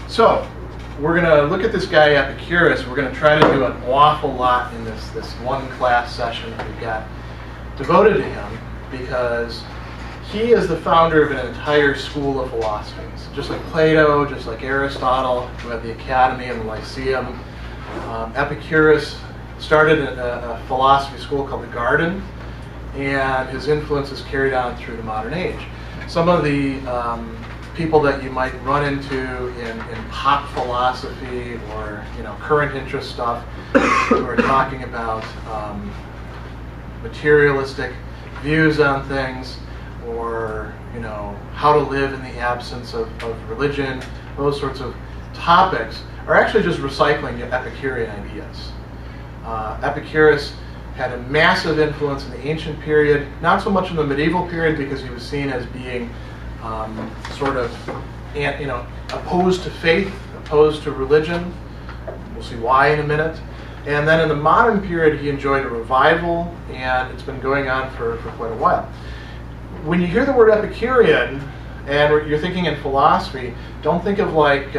So, we're going to look at this guy Epicurus. We're going to try to do an awful lot in this one class session that we've got devoted to him, because he is the founder of an entire school of philosophies. Just like Plato, just like Aristotle, who had the Academy and the Lyceum. Epicurus started a philosophy school called the Garden, and his influence is carried on through the modern age. Some of the people that you might run into in pop philosophy or current interest stuff who are talking about materialistic views on things, or how to live in the absence of religion, those sorts of topics are actually just recycling Epicurean ideas. Epicurus had a massive influence in the ancient period, not so much in the medieval period because he was seen as being sort of opposed to faith, opposed to religion. We'll see why in a minute. And then in the modern period he enjoyed a revival, and it's been going on for quite a while. When you hear the word Epicurean and you're thinking in philosophy, don't think of like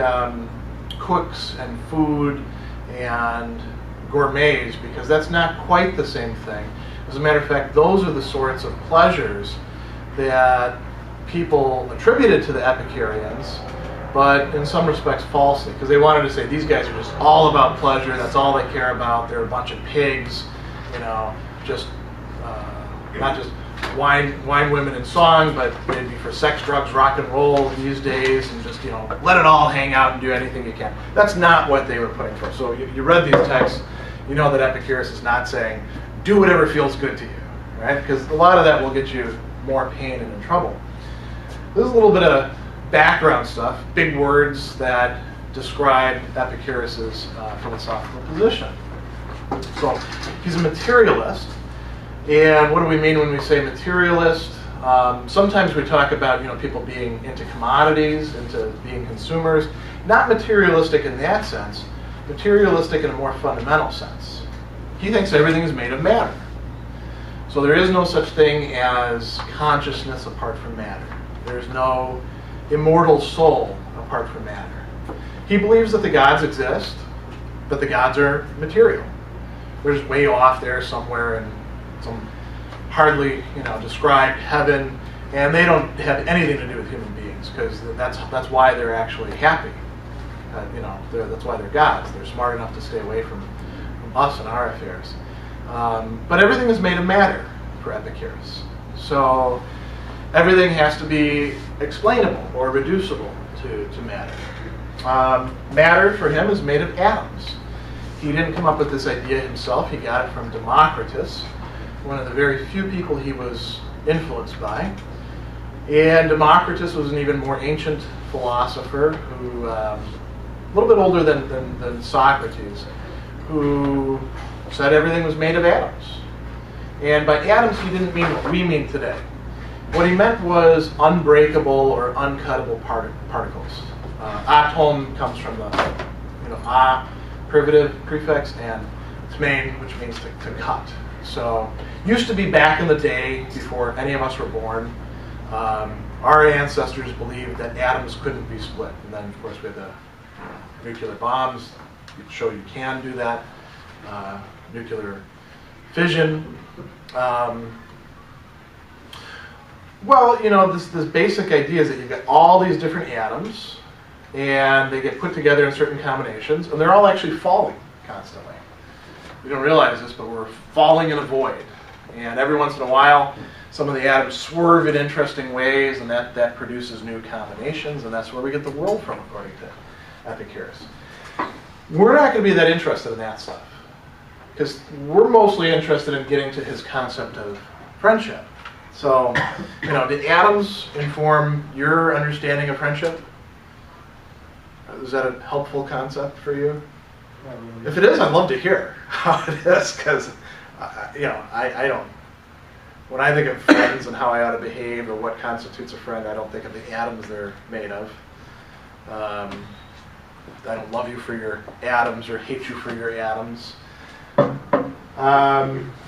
cooks and food and gourmets, because that's not quite the same thing. As a matter of fact, those are the sorts of pleasures that people attributed to the Epicureans, but in some respects falsely, because they wanted to say these guys are just all about pleasure, that's all they care about, they're a bunch of pigs, just not just wine, women, and song, but they'd be for sex, drugs, rock and roll these days, and just let it all hang out and do anything you can. That's not what they were putting forth. So you read these texts, you know that Epicurus is not saying do whatever feels good to you, right? Because a lot of that will get you more pain and in trouble. This is a little bit of background stuff, big words that describe Epicurus's philosophical position. So he's a materialist. And what do we mean when we say materialist? Sometimes we talk about people being into commodities, into being consumers. Not materialistic in that sense, materialistic in a more fundamental sense. He thinks everything is made of matter. So there is no such thing as consciousness apart from matter. There's no immortal soul apart from matter. He believes that the gods exist, but the gods are material. They're just way off there somewhere in some hardly described heaven, and they don't have anything to do with human beings, because that's why they're actually happy. That's why they're gods. They're smart enough to stay away from us and our affairs. But everything is made of matter for Epicurus. So everything has to be explainable or reducible to matter. Matter for him is made of atoms. He didn't come up with this idea himself. He got it from Democritus, one of the very few people he was influenced by. And Democritus was an even more ancient philosopher who, a little bit older than Socrates, who said everything was made of atoms. And by atoms he didn't mean what we mean today. What he meant was unbreakable or uncuttable particles. Atom comes from the a privative prefix, and tmein, which means to cut. So used to be back in the day, before any of us were born, our ancestors believed that atoms couldn't be split. And then of course we had the nuclear bombs that show you can do that. Nuclear fission. This basic idea is that you've got all these different atoms, and they get put together in certain combinations, and they're all actually falling constantly. We don't realize this, but we're falling in a void. And every once in a while, some of the atoms swerve in interesting ways, and that produces new combinations, and that's where we get the world from, according to Epicurus. We're not going to be that interested in that stuff, because we're mostly interested in getting to his concept of friendship. So, do atoms inform your understanding of friendship? Is that a helpful concept for you? If it is, I'd love to hear how it is, because, I don't. When I think of friends and how I ought to behave or what constitutes a friend, I don't think of the atoms they're made of. I don't love you for your atoms or hate you for your atoms.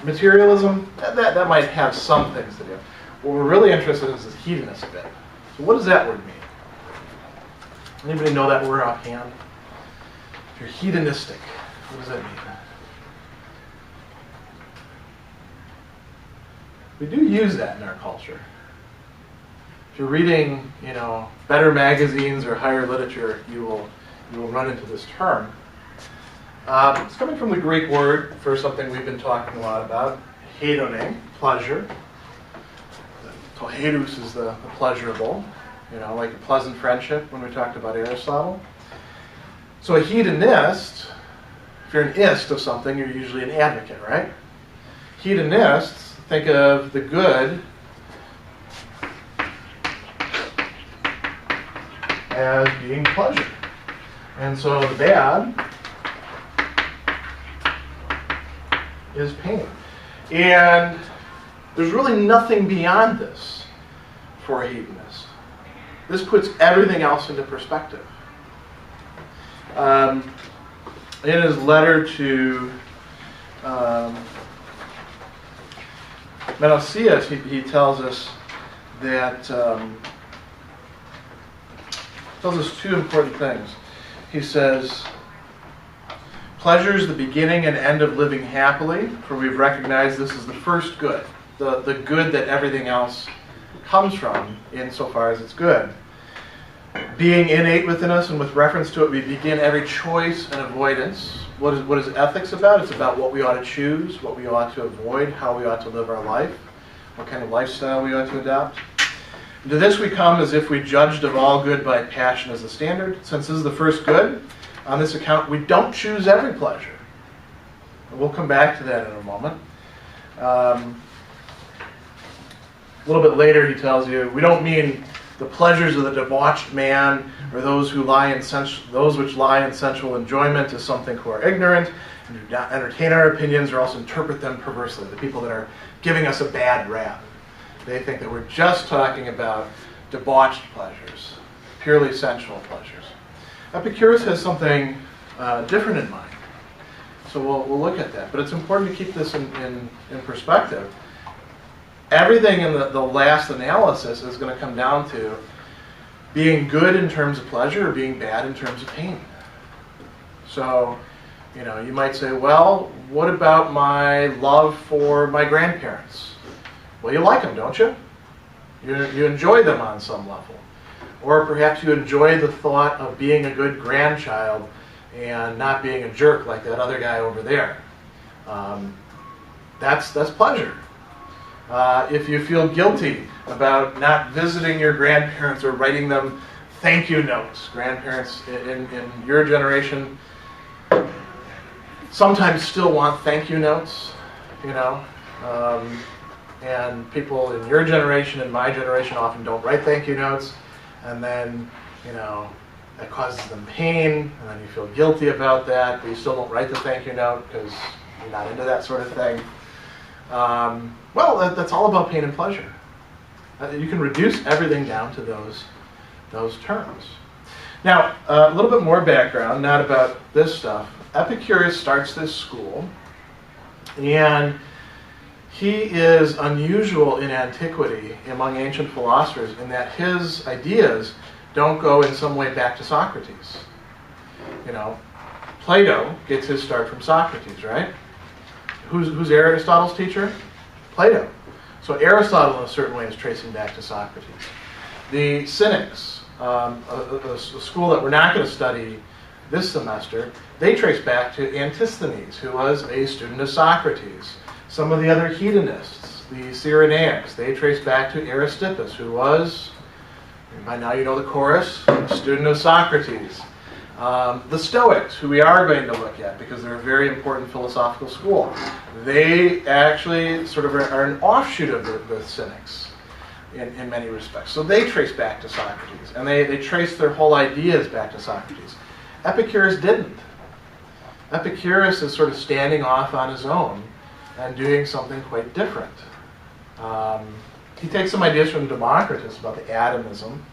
Materialism, that might have some things to do. What we're really interested in is the hedonist bit. So what does that word mean? Anybody know that word offhand? If you're hedonistic, what does that mean? We do use that in our culture. If you're reading, better magazines or higher literature, you will run into this term. It's coming from the Greek word for something we've been talking a lot about, hedone, pleasure. So hedus is the pleasurable, like a pleasant friendship when we talked about Aristotle. So a hedonist, if you're an ist of something, you're usually an advocate, right? Hedonists think of the good as being pleasure. And so the bad is pain. And there's really nothing beyond this for a hedonist. This puts everything else into perspective. In his letter to Menoeceus, he tells us that tells us two important things. He says, pleasure is the beginning and end of living happily, for we've recognized this is the first good, the good that everything else comes from, insofar as it's good. Being innate within us, and with reference to it, we begin every choice and avoidance. What is ethics about? It's about what we ought to choose, what we ought to avoid, how we ought to live our life, what kind of lifestyle we ought to adopt. To this we come as if we judged of all good by passion as the standard. Since this is the first good, on this account we don't choose every pleasure. And we'll come back to that in a moment. A little bit later he tells you, we don't mean the pleasures of the debauched man, or those which lie in sensual enjoyment, as some think who are ignorant, and do not entertain our opinions, or else interpret them perversely. The people that are giving us a bad rap. They think that we're just talking about debauched pleasures, purely sensual pleasures. Epicurus has something different in mind. So we'll look at that. But it's important to keep this in perspective. Everything in the last analysis is going to come down to being good in terms of pleasure or being bad in terms of pain. So, you might say, well, what about my love for my grandparents? Well, you like them, don't you? You enjoy them on some level. Or perhaps you enjoy the thought of being a good grandchild and not being a jerk like that other guy over there. That's pleasure. If you feel guilty about not visiting your grandparents or writing them thank you notes, grandparents in your generation sometimes still want thank you notes, and people in your generation and my generation often don't write thank you notes, and then, that causes them pain, and then you feel guilty about that, but you still don't write the thank you note because you're not into that sort of thing. Well, that's all about pain and pleasure. You can reduce everything down to those terms. Now, a little bit more background, not about this stuff. Epicurus starts this school, and he is unusual in antiquity among ancient philosophers in that his ideas don't go in some way back to Socrates. Plato gets his start from Socrates, right? Who's Aristotle's teacher? Plato. So Aristotle in a certain way is tracing back to Socrates. The Cynics, a school that we're not going to study this semester, they trace back to Antisthenes, who was a student of Socrates. Some of the other hedonists, the Cyrenaics, they trace back to Aristippus, who was, by now you know the chorus, a student of Socrates. The Stoics, who we are going to look at because they're a very important philosophical school, they actually sort of are an offshoot of the Cynics in many respects. So they trace back to Socrates, and they trace their whole ideas back to Socrates. Epicurus didn't. Epicurus is sort of standing off on his own and doing something quite different. He takes some ideas from Democritus about the atomism,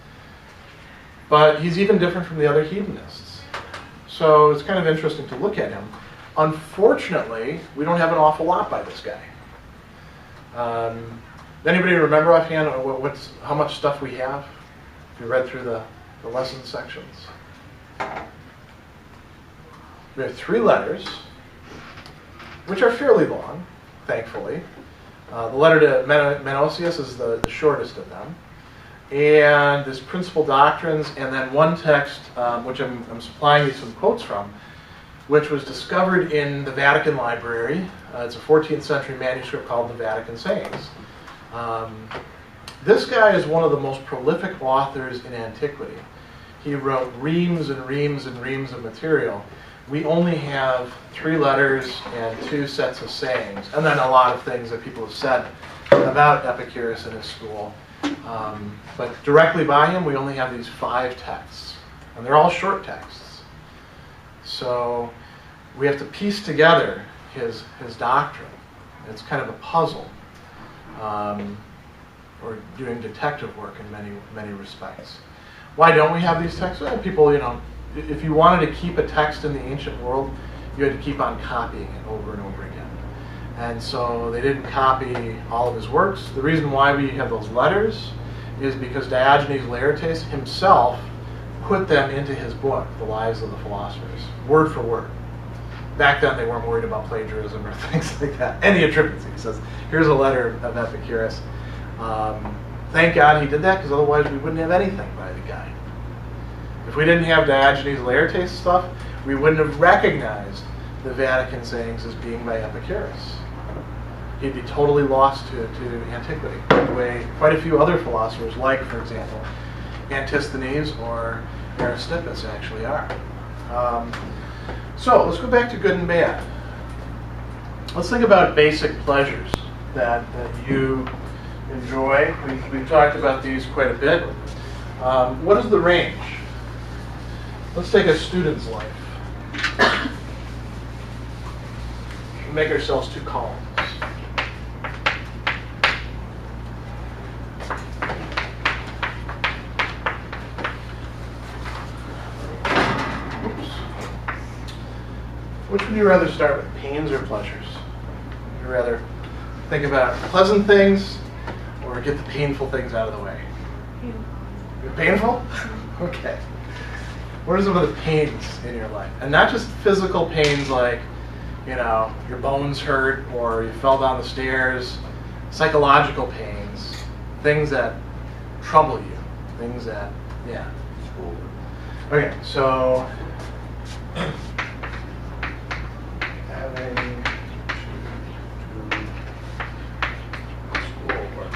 but he's even different from the other hedonists. So it's kind of interesting to look at him. Unfortunately, we don't have an awful lot by this guy. Anybody remember offhand how much stuff we have? If you read through the the lesson sections. We have 3 letters, which are fairly long, thankfully. The letter to Menoeceus is the shortest of them. And there's principal doctrines, and then one text, which I'm supplying you some quotes from, which was discovered in the Vatican Library. It's a 14th century manuscript called the Vatican Sayings. This guy is one of the most prolific authors in antiquity. He wrote reams and reams and reams of material. We only have 3 letters and 2 sets of sayings, and then a lot of things that people have said about Epicurus and his school. But directly by him, we only have these 5 texts, and they're all short texts. So we have to piece together his doctrine. It's kind of a puzzle, or doing detective work in many respects. Why don't we have these texts? Well, people, if you wanted to keep a text in the ancient world, you had to keep on copying it over and over again. And so they didn't copy all of his works. The reason why we have those letters is because Diogenes Laertes himself put them into his book, The Lives of the Philosophers, word for word. Back then they weren't worried about plagiarism or things like that. And he attributes it. He says, here's a letter of Epicurus. Thank God he did that, because otherwise we wouldn't have anything by the guy. If we didn't have Diogenes Laertes stuff, we wouldn't have recognized the Vatican Sayings as being by Epicurus. He'd be totally lost to antiquity, the way quite a few other philosophers, like, for example, Antisthenes or Aristippus actually are. So let's go back to good and bad. Let's think about basic pleasures that you enjoy. We've talked about these quite a bit. What is the range? Let's take a student's life. Make ourselves 2 columns. Which would you rather start with, pains or pleasures? Would you rather think about pleasant things or get the painful things out of the way? Painful? Okay. What are some of the pains in your life? And not just physical pains like, your bones hurt or you fell down the stairs. Psychological pains, things that trouble you, things that, Okay, so having schoolwork.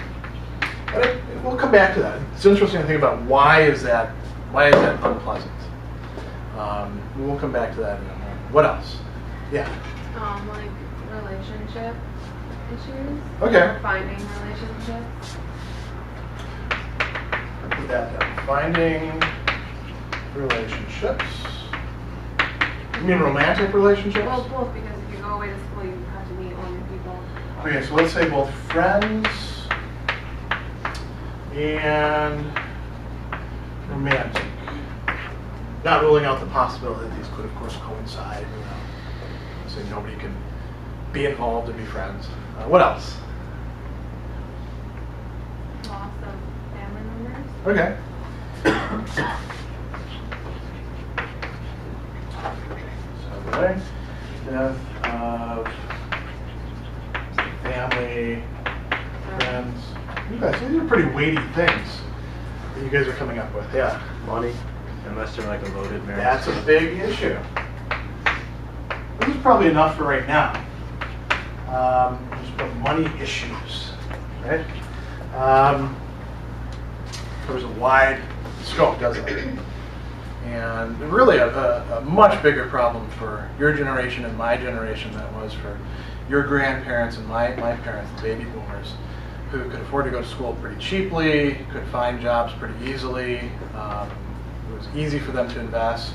We'll come back to that. It's interesting to think about why is that unpleasant. We'll come back to that in a moment. What else? Yeah. Like relationship issues. Okay. Or finding relationships. Put that down. Finding relationships. You mean romantic relationships? Well, both, because if you go away to school, you have to meet all new people. Okay, so let's say both friends and romantic. Not ruling out the possibility that these could, of course, coincide. So nobody can be involved and be friends. What else? Loss of family members. Okay. So, right? Death of family, friends. Okay, so these are pretty weighty things that you guys are coming up with. Yeah. Money, unless they're like a loaded marriage. That's a big issue. This is probably enough for right now. Just put money issues, right? Covers a wide scope, doesn't it? And really a much bigger problem for your generation and my generation than it was for your grandparents and my parents, the baby boomers, who could afford to go to school pretty cheaply, could find jobs pretty easily. It was easy for them to invest.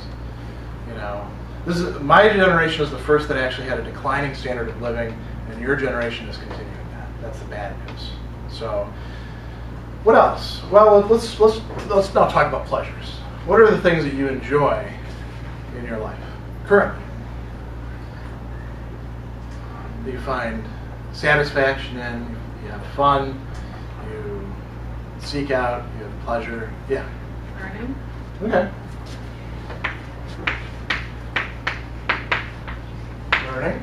My generation is the first that actually had a declining standard of living, and your generation is continuing that. That's the bad news. So, what else? Well, let's now talk about pleasures. What are the things that you enjoy in your life currently? That you find satisfaction in, you have fun, you seek out, you have pleasure. Yeah. Learning. Okay. Learning.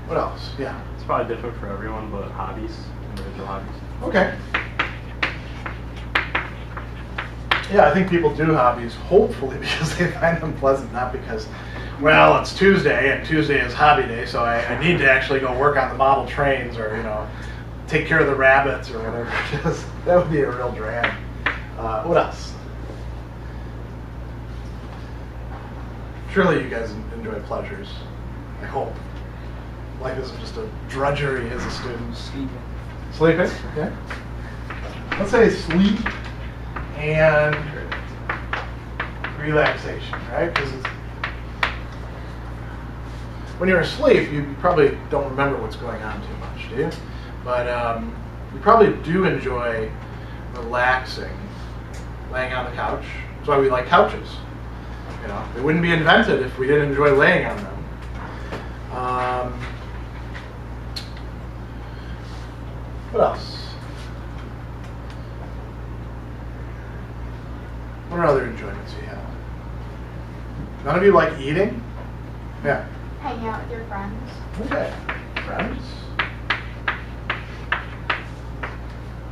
What else? Yeah. It's probably different for everyone, but hobbies, individual hobbies. Okay. Yeah, I think people do hobbies, hopefully, because they find them pleasant, not because, well, it's Tuesday, and Tuesday is hobby day, so I need to actually go work on the model trains or, take care of the rabbits or whatever it is. That would be a real drag. What else? Surely you guys enjoy pleasures, I hope. Life isn't just a drudgery as a student. Sleeping, okay. Let's say sleep and relaxation, right? Because when you're asleep, you probably don't remember what's going on too much, do you? But you probably do enjoy relaxing, laying on the couch. That's why we like couches. They wouldn't be invented if we didn't enjoy laying on them. What else? What are other enjoyments you have? None of you like eating? Yeah. Hanging out with your friends. Okay. Friends?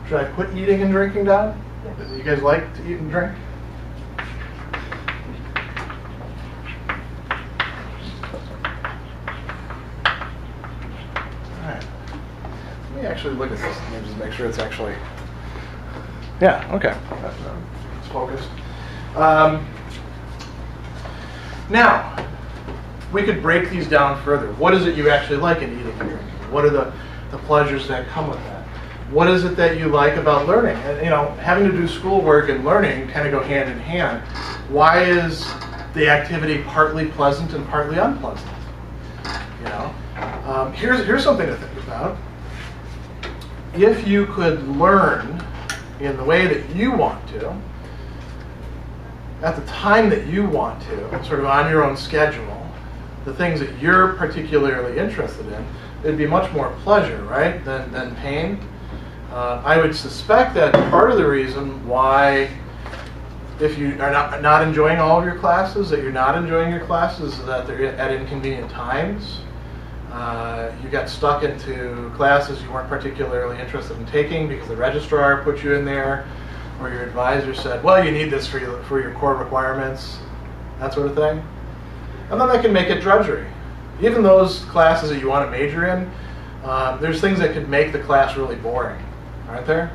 Should I put eating and drinking down? Yes. You guys like to eat and drink? Alright. Let me actually look at this and just make sure it's actually... Yeah, okay. It's focused. Now, we could break these down further. What is it you actually like in eating and drinking? What are the pleasures that come with that? What is it that you like about learning? And, having to do schoolwork and learning kind of go hand in hand. Why is the activity partly pleasant and partly unpleasant? Here's something to think about. If you could learn in the way that you want to, at the time that you want to, sort of on your own schedule, the things that you're particularly interested in, it'd be much more pleasure, right, than pain. I would suspect that part of the reason why, if you are not enjoying all of your classes, that you're not enjoying your classes is that they're at inconvenient times. You got stuck into classes you weren't particularly interested in taking because the registrar put you in there, or your advisor said, well, you need this for your core requirements, that sort of thing. And then that can make it drudgery. Even those classes that you want to major in, there's things that could make the class really boring, aren't there?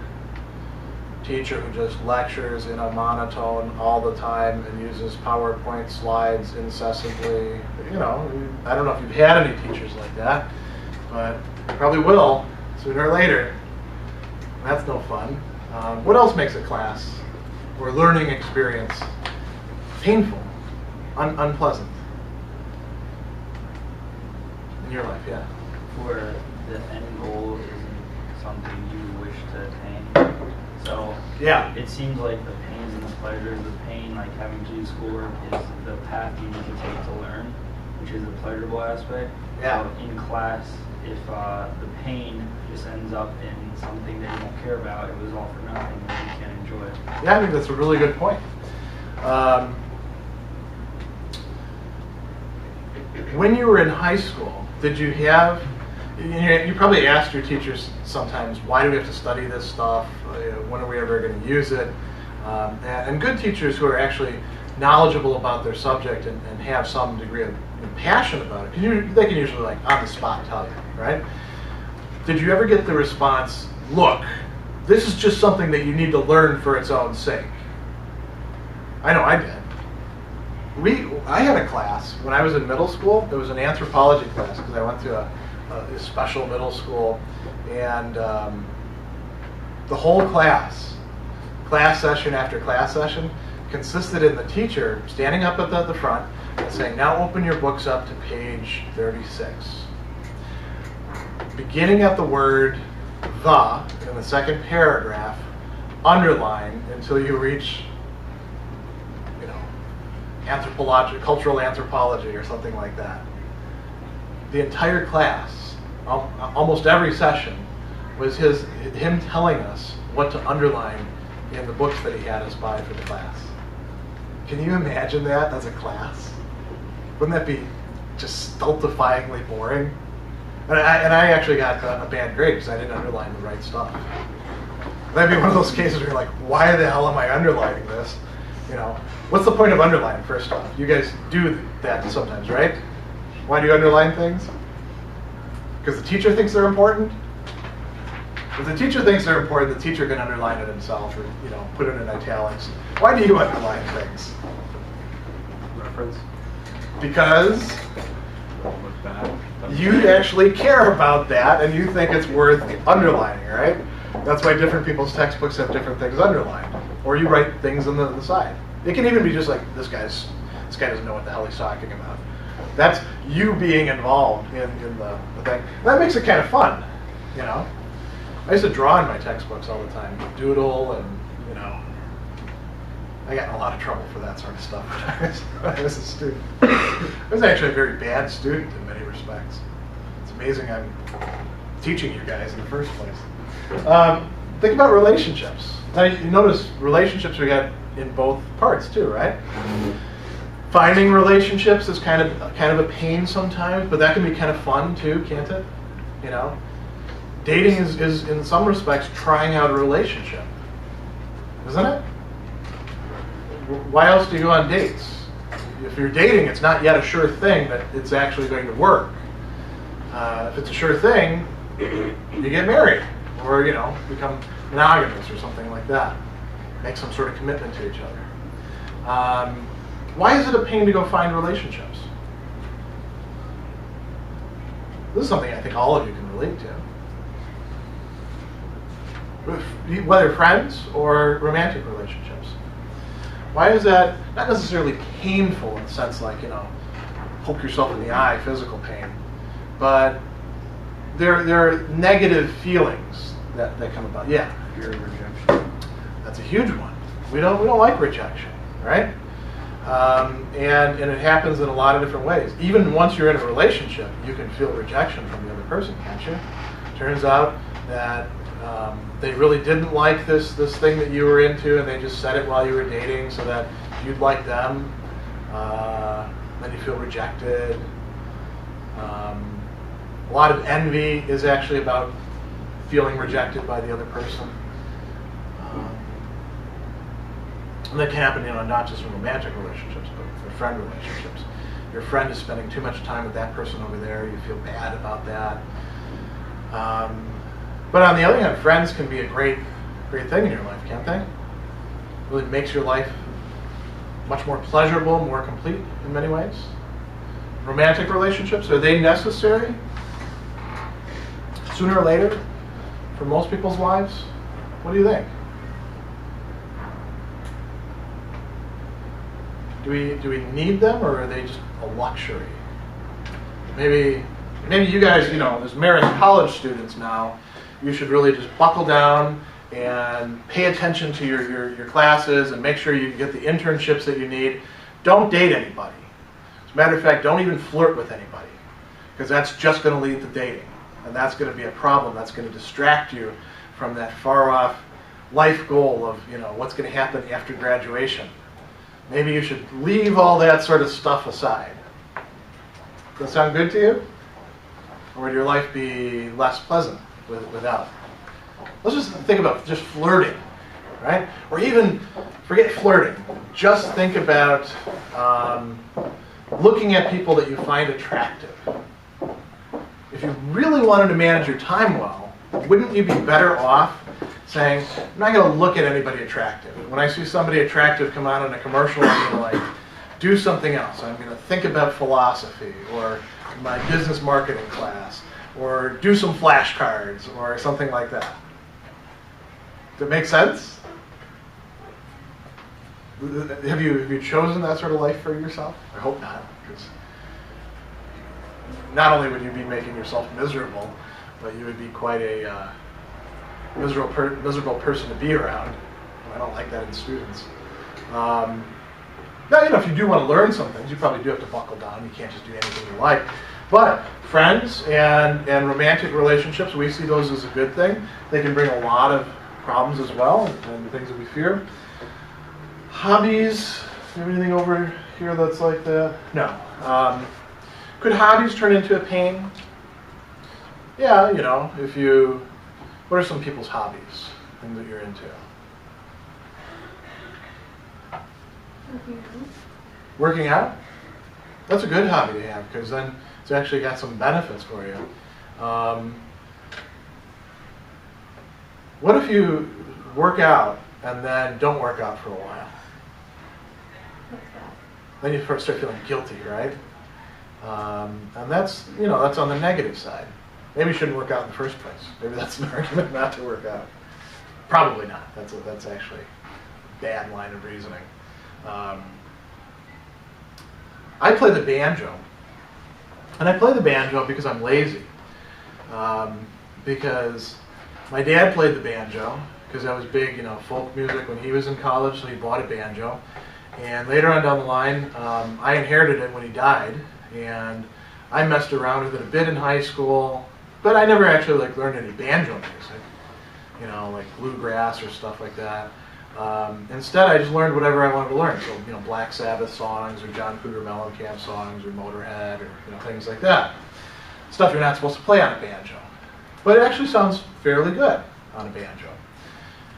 Teacher who just lectures in a monotone all the time and uses PowerPoint slides incessantly. I don't know if you've had any teachers like that, but you probably will sooner or later. That's no fun. What else makes a class or learning experience painful, unpleasant in your life? Yeah. Where the end goal isn't something you wish to attain. So Yeah. it seems like the pains and the pleasures, the pain, like having to do schoolwork, is the path you need to take to learn, which is the pleasurable aspect. Yeah. So in class, if the pain just ends up in something that you don't care about, it was all for nothing, and you can't enjoy it. Yeah, I think that's a really good point. When you were in high school, did you have, you probably asked your teachers sometimes, why do we have to study this stuff? When are we ever going to use it? And good teachers who are actually knowledgeable about their subject and have some degree of passion about it, they can usually, like, on the spot tell you, right? Did you ever get the response, look, this is just something that you need to learn for its own sake? I know I did. I had a class when I was in middle school. It was an anthropology class because I went to a special middle school, and the whole class session after class session, consisted in the teacher standing up at the front and saying, now open your books up to page 36. Beginning at the word the in the second paragraph, underline until you reach cultural anthropology or something like that. The entire class, almost every session, was him telling us what to underline in the books that he had us buy for the class. Can you imagine that as a class? Wouldn't that be just stultifyingly boring? And I actually got a bad grade because I didn't underline the right stuff. That'd be one of those cases where you're like, why the hell am I underlining this? You know, what's the point of underlining, first off? You guys do that sometimes, right? Why do you underline things? Because the teacher thinks they're important? If the teacher thinks they're important, the teacher can underline it himself or, you know, put it in italics. Why do you underline things? Reference. Because Look bad. you actually care about that and you think it's worth underlining, right? That's why different people's textbooks have different things underlined. Or you write things on the side. It can even be just like, this guy doesn't know what the hell he's talking about. That's you being involved in the thing. That makes it kind of fun, you know? I used to draw in my textbooks all the time. Doodle and, you know, I got in a lot of trouble for that sort of stuff when I was a student. I was actually a very bad student in many respects. It's amazing I'm teaching you guys in the first place. Think about relationships. Now you notice relationships we got in both parts too, right? Finding relationships is kind of a pain sometimes, but that can be kind of fun too, can't it? You know, dating is in some respects trying out a relationship, isn't it? Why else do you go on dates? If you're dating, it's not yet a sure thing that it's actually going to work. If it's a sure thing, you get married, or you know, become monogamous or something like that. Make some sort of commitment to each other. Why is it a pain to go find relationships? This is something I think all of you can relate to. Whether friends or romantic relationships. Why is that not necessarily painful in the sense like, you know, poke yourself in the eye, physical pain, but there are negative feelings that come about. Yeah. Fear of rejection. That's a huge one. We don't like rejection, right? And it happens in a lot of different ways. Even once you're in a relationship, you can feel rejection from the other person, can't you? Turns out that they really didn't like this thing that you were into, and they just said it while you were dating so that you'd like them. Then you feel rejected. A lot of envy is actually about feeling rejected by the other person. And that can happen, you know, not just in romantic relationships, but in friend relationships. Your friend is spending too much time with that person over there. You feel bad about that. But on the other hand, friends can be a great thing in your life, can't they? It really makes your life much more pleasurable, more complete in many ways. Romantic relationships, are they necessary sooner or later for most people's lives? What do you think? Do we need them, or are they just a luxury? Maybe you guys, you know, as Marist College students now, you should really just buckle down and pay attention to your classes and make sure you get the internships that you need. Don't date anybody. As a matter of fact, don't even flirt with anybody, because that's just going to lead to dating, and that's going to be a problem. That's going to distract you from that far-off life goal of, you know, what's going to happen after graduation. Maybe you should leave all that sort of stuff aside. Does that sound good to you? Or would your life be less pleasant without? Let's just think about just flirting, right? Or even forget flirting. Just think about looking at people that you find attractive. If you really wanted to manage your time well, wouldn't you be better off saying, I'm not going to look at anybody attractive. When I see somebody attractive come out in a commercial, I'm going to like do something else. I'm going to think about philosophy or my business marketing class or do some flashcards or something like that. Does it make sense? Have you chosen that sort of life for yourself? I hope not, because not only would you be making yourself miserable, but you would be quite a miserable person to be around. I don't like that in students. Now, you know, if you do want to learn some things, you probably do have to buckle down. You can't just do anything you like. But friends and romantic relationships, we see those as a good thing. They can bring a lot of problems as well, and things that we fear. Hobbies, you have anything over here that's like that? No. Could hobbies turn into a pain? Yeah, you know, if you, what are some people's hobbies, things that you're into? Working out? That's a good hobby to have because then it's actually got some benefits for you. What if you work out and then don't work out for a while? What's that? Then you first start feeling guilty, right? And that's, you know, that's on the negative side. Maybe you shouldn't work out in the first place. Maybe that's an argument not to work out. Probably not. That's actually a bad line of reasoning. I play the banjo. And I play the banjo because I'm lazy. Because my dad played the banjo, because that was big, you know, folk music when he was in college, so he bought a banjo. And later on down the line, I inherited it when he died, and I messed around with it a bit in high school, but I never actually like learned any banjo music, you know, like bluegrass or stuff like that. Instead, I just learned whatever I wanted to learn. So, you know, Black Sabbath songs, or John Cougar Mellencamp songs, or Motorhead, or you know, things like that. Stuff you're not supposed to play on a banjo, but it actually sounds fairly good on a banjo.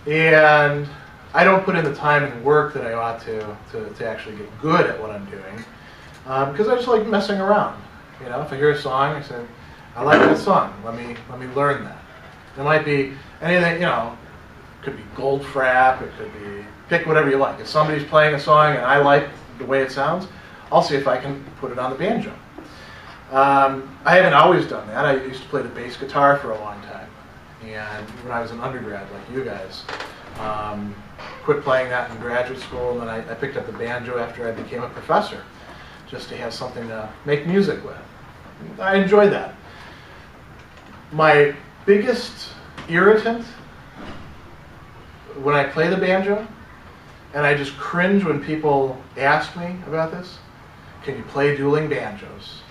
And I don't put in the time and work that I ought to actually get good at what I'm doing, because I just like messing around. You know, if I hear a song, I say, I like that song. Let me learn that. It might be anything, you know. It could be Goldfrapp. It could be, pick whatever you like. If somebody's playing a song and I like the way it sounds, I'll see if I can put it on the banjo. I haven't always done that. I used to play the bass guitar for a long time, and when I was an undergrad, like you guys. Quit playing that in graduate school, and then I picked up the banjo after I became a professor, just to have something to make music with. I enjoy that. My biggest irritant when I play the banjo, and I just cringe when people ask me about this, can you play dueling banjos?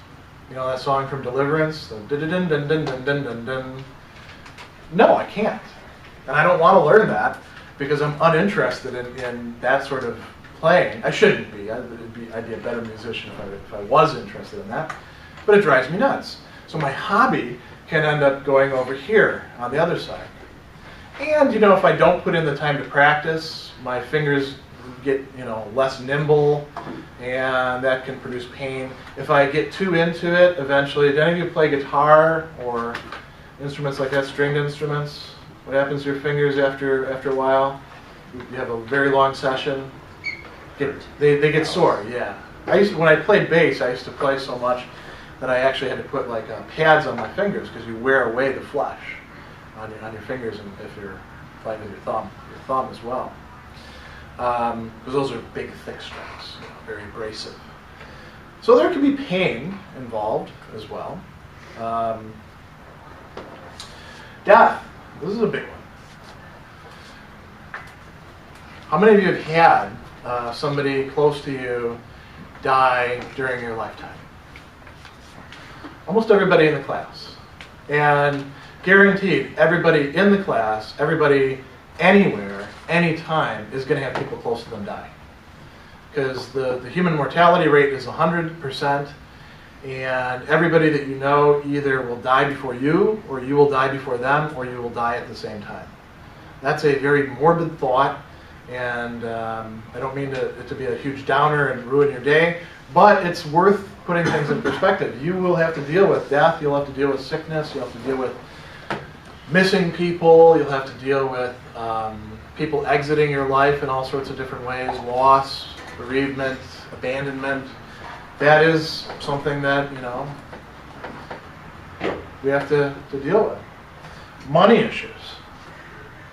You know that song from Deliverance? The dun dun dun dun dun dun dun. No, I can't. And I don't want to learn that, because I'm uninterested in that sort of playing. I shouldn't be. I'd be a better musician if I was interested in that. But it drives me nuts. So my hobby can end up going over here on the other side. And, you know, if I don't put in the time to practice, my fingers get, you know, less nimble, and that can produce pain. If I get too into it, eventually, do any of you play guitar or instruments like that, stringed instruments? What happens to your fingers after a while? You have a very long session. They get sore, yeah. When I played bass, I used to play so much that I actually had to put like pads on my fingers, because you wear away the flesh on your fingers, and if you're playing with your thumb as well. Because those are big, thick strings, you know, very abrasive. So there can be pain involved as well. Death. This is a big one. How many of you have had somebody close to you die during your lifetime? Almost everybody in the class. And guaranteed, everybody in the class, everybody anywhere, anytime, is going to have people close to them die. Because the human mortality rate is 100%, and everybody that you know either will die before you, or you will die before them, or you will die at the same time. That's a very morbid thought, and I don't mean it to be a huge downer and ruin your day, but it's worth putting things in perspective. You will have to deal with death, you'll have to deal with sickness, you'll have to deal with missing people, you'll have to deal with people exiting your life in all sorts of different ways, loss, bereavement, abandonment. That is something that, you know, we have to deal with. Money issues.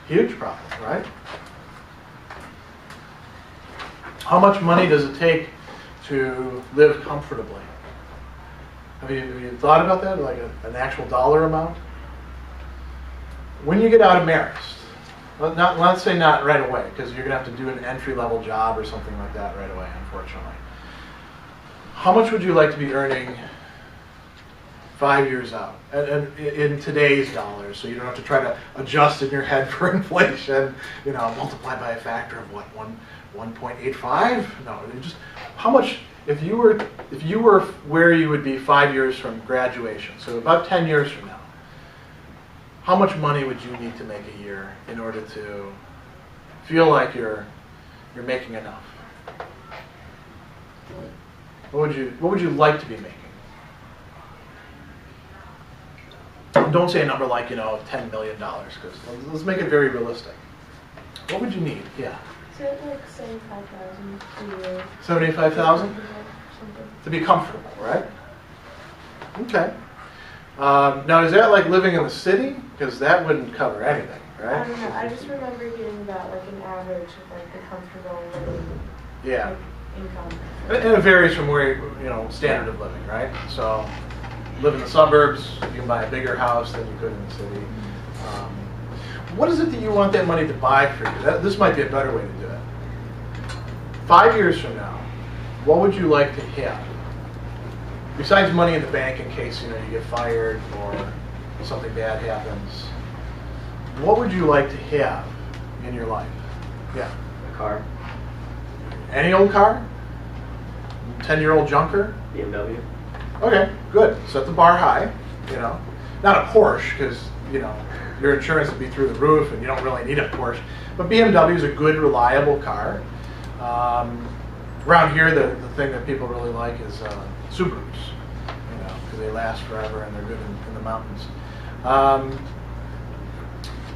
Huge problem, right? How much money does it take to live comfortably? Have you thought about that, like an actual dollar amount? When you get out of Marist, let's say not right away, because you're going to have to do an entry-level job or something like that right away, unfortunately. How much would you like to be earning 5 years out, and in today's dollars, so you don't have to try to adjust in your head for inflation, you know, multiply by a factor of what, 1.85? No, just how much, if you were where you would be 5 years from graduation, so about 10 years from now, how much money would you need to make a year in order to feel like you're making enough? What would you like to be making? Don't say a number like, $10 million, because let's make it very realistic. What would you need? Yeah. So like 75,000 a year. 75,000? Something. To be comfortable, right? Okay. Now, is that like living in the city? Because that wouldn't cover anything, right? I don't know. I just remember hearing about like an average of like the comfortable living Yeah. income. And it varies from where, standard of living, right? So, live in the suburbs, you can buy a bigger house than you could in the city. What is it that you want that money to buy for you? This might be a better way to do it. 5 years from now, what would you like to have? Besides money in the bank in case, you get fired or something bad happens. What would you like to have in your life? Yeah. A car, Any old car? 10-year-old junker? BMW. Okay, good. Set the bar high, Not a Porsche, because, your insurance would be through the roof and you don't really need a Porsche. But BMW is a good, reliable car. Around here, the thing that people really like is Subarus, because they last forever and they're good in the mountains.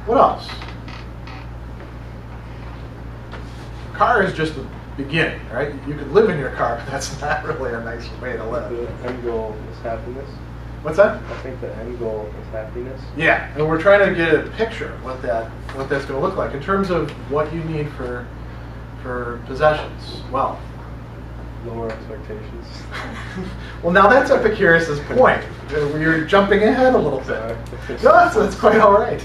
What else? Car is just the beginning, right? You could live in your car, but that's not really a nice way to live. The end goal is happiness. What's that? I think the end goal is happiness. Yeah, and we're trying to get a picture of what that's going to look like in terms of what you need for possessions. Well, Lower expectations. well, now that's Epicurus's point. You're jumping ahead a little bit. No, that's quite all right.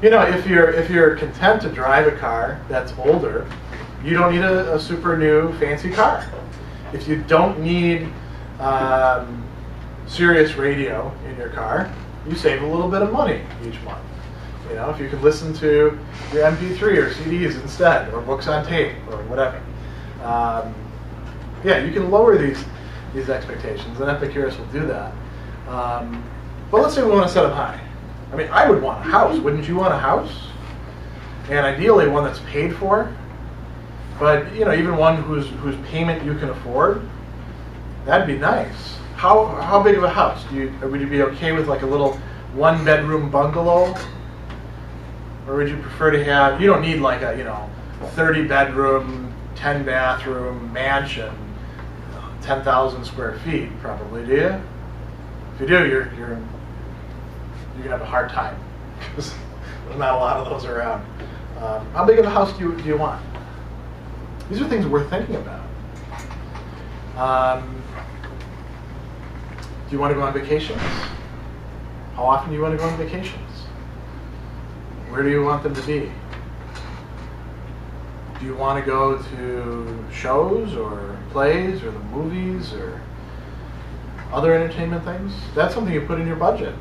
If you're content to drive a car that's older, you don't need a super new fancy car. If you don't need Sirius radio in your car, you save a little bit of money each month. If you can listen to your MP3 or CDs instead, or books on tape, or whatever. You can lower these expectations, and Epicurus will do that. But let's say we want to set them high. I mean, I would want a house. Wouldn't you want a house? And ideally one that's paid for. But even one whose payment you can afford. That'd be nice. How big of a house? Would you be okay with like a little 1-bedroom bungalow? Or would you prefer to have, you don't need like a 30-bedroom, 10-bathroom mansion, 10,000 square feet probably, do you? If you do, you're gonna have a hard time because there's not a lot of those around. How big of a house do you want? These are things worth thinking about. Do you want to go on vacations? How often do you want to go on vacations? Where do you want them to be? Do you want to go to shows or plays or the movies or other entertainment things? That's something you put in your budget.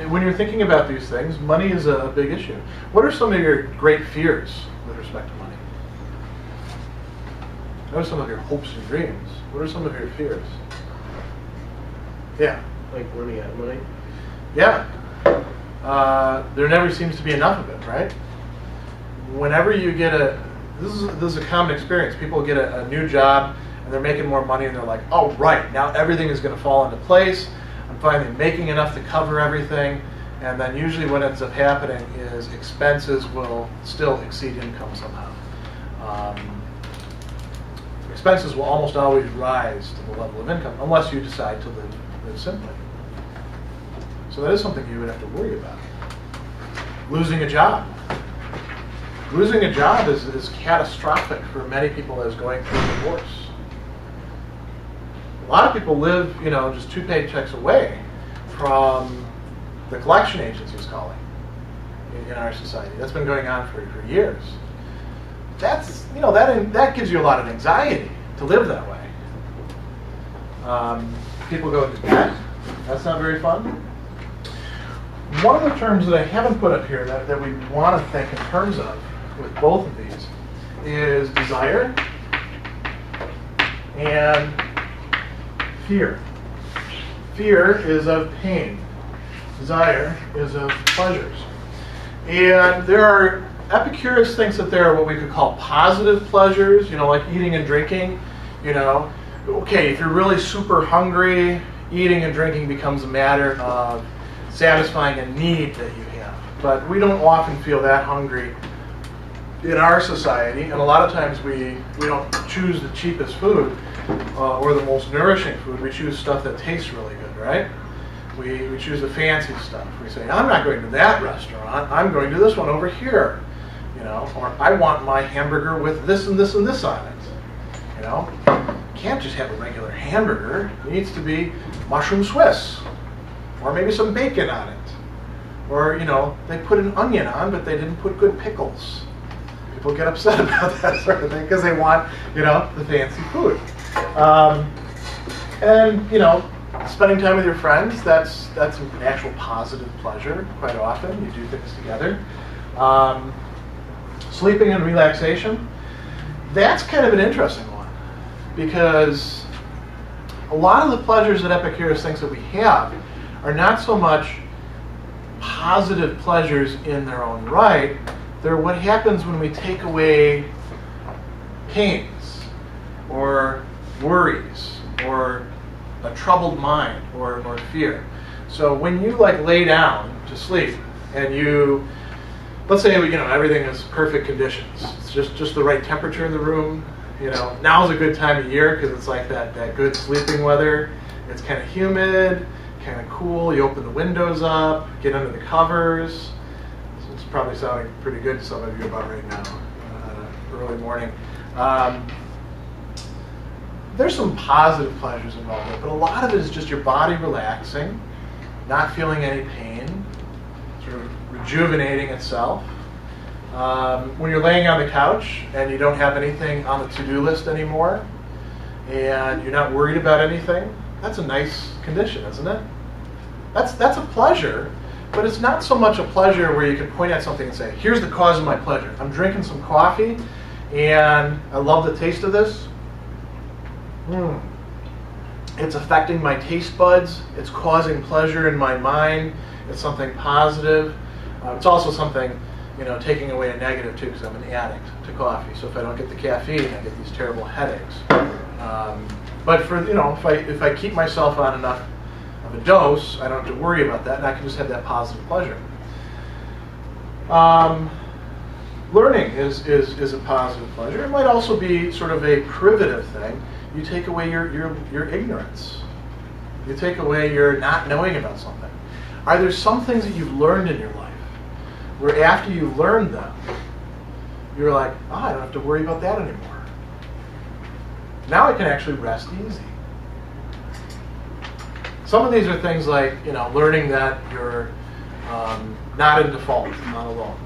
When you're thinking about these things, money is a big issue. What are some of your great fears with respect to money? What are some of your hopes and dreams? What are some of your fears? Yeah. Like running out of money. Yeah. There never seems to be enough of it, right? Whenever you get this is a common experience. People get a new job and they're making more money and they're like, oh right, now everything is going to fall into place. I'm finally making enough to cover everything. And then usually what ends up happening is expenses will still exceed income somehow. Expenses will almost always rise to the level of income unless you decide to live simply. So that is something you would have to worry about. Losing a job. Losing a job is catastrophic for many people as going through a divorce. A lot of people live, just 2 paychecks away from the collection agencies calling in our society. That's been going on for years. That's, that gives you a lot of anxiety to live that way. People go into debt. That's not very fun. One of the terms that I haven't put up here that we want to think in terms of with both of these is desire and fear. Fear is of pain. Desire is of pleasures. And Epicurus thinks that there are what we could call positive pleasures, like eating and drinking. Okay, if you're really super hungry, eating and drinking becomes a matter of satisfying a need that you have. But we don't often feel that hungry in our society, and a lot of times we don't choose the cheapest food or the most nourishing food. We choose stuff that tastes really good, right? We choose the fancy stuff. We say, I'm not going to that restaurant, I'm going to this one over here. Or I want my hamburger with this and this and this on it. You can't just have a regular hamburger. It needs to be mushroom Swiss, or maybe some bacon on it. Or, they put an onion on, but they didn't put good pickles. People get upset about that sort of thing because they want, the fancy food. Spending time with your friends, that's an actual positive pleasure quite often. You do things together. Sleeping and relaxation, that's kind of an interesting one because a lot of the pleasures that Epicurus thinks that we have are not so much positive pleasures in their own right. They're what happens when we take away pains or worries or a troubled mind or fear. So when you lay down to sleep and let's say everything is perfect conditions. It's just the right temperature in the room. Now's a good time of year because it's like that good sleeping weather. It's kind of humid, kind of cool. You open the windows up, get under the covers. So it's probably sounding pretty good to some of you about right now, early morning. There's some positive pleasures involved in it, but a lot of it is just your body relaxing, not feeling any pain, sort of rejuvenating itself. When you're laying on the couch and you don't have anything on the to-do list anymore, and you're not worried about anything, that's a nice condition, isn't it? That's a pleasure, but it's not so much a pleasure where you can point at something and say, here's the cause of my pleasure. I'm drinking some coffee, and I love the taste of this. It's affecting my taste buds. It's causing pleasure in my mind. It's something positive. It's also something, taking away a negative too, because I'm an addict to coffee. So if I don't get the caffeine, I get these terrible headaches. But for if I keep myself on enough of a dose, I don't have to worry about that, and I can just have that positive pleasure. Learning is a positive pleasure. It might also be sort of a privative thing. You take away your ignorance. You take away your not knowing about something. Are there some things that you've learned in your life where after you learned them, you're like, I don't have to worry about that anymore. Now I can actually rest easy. Some of these are things like, learning that you're not in default on a loan,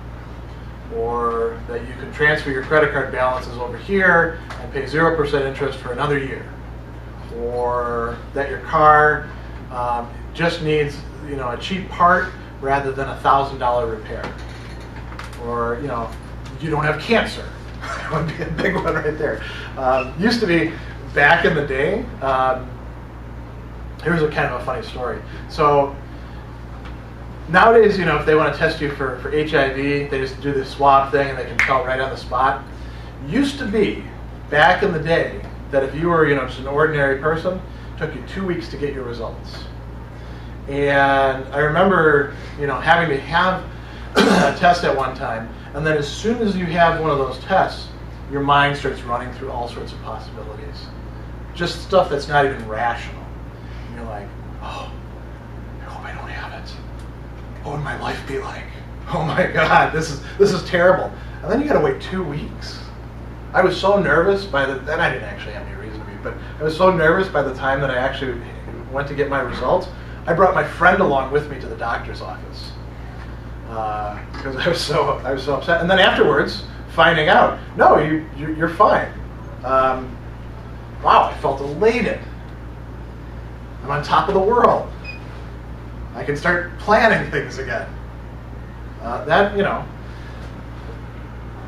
or that you can transfer your credit card balances over here and pay 0% interest for another year, or that your car just needs a cheap part rather than a $1,000 repair, or you don't have cancer. That would be a big one right there. Used to be back in the day. Here's a kind of a funny story. So nowadays, if they want to test you for HIV, they just do this swab thing and they can tell right on the spot. Used to be, back in the day, that if you were just an ordinary person, it took you 2 weeks to get your results. And I remember having to have a test at one time, and then as soon as you have one of those tests, your mind starts running through all sorts of possibilities. Just stuff that's not even rational. And you're like, oh, I hope I don't have it. What would my life be like? Oh my God, this is terrible. And then you got to wait 2 weeks. I was so nervous then I didn't actually have any reason to be, but I was so nervous by the time that I actually went to get my results. I brought my friend along with me to the doctor's office because I was so upset. And then afterwards, finding out, no, you're fine. Wow, I felt elated. I'm on top of the world. I can start planning things again.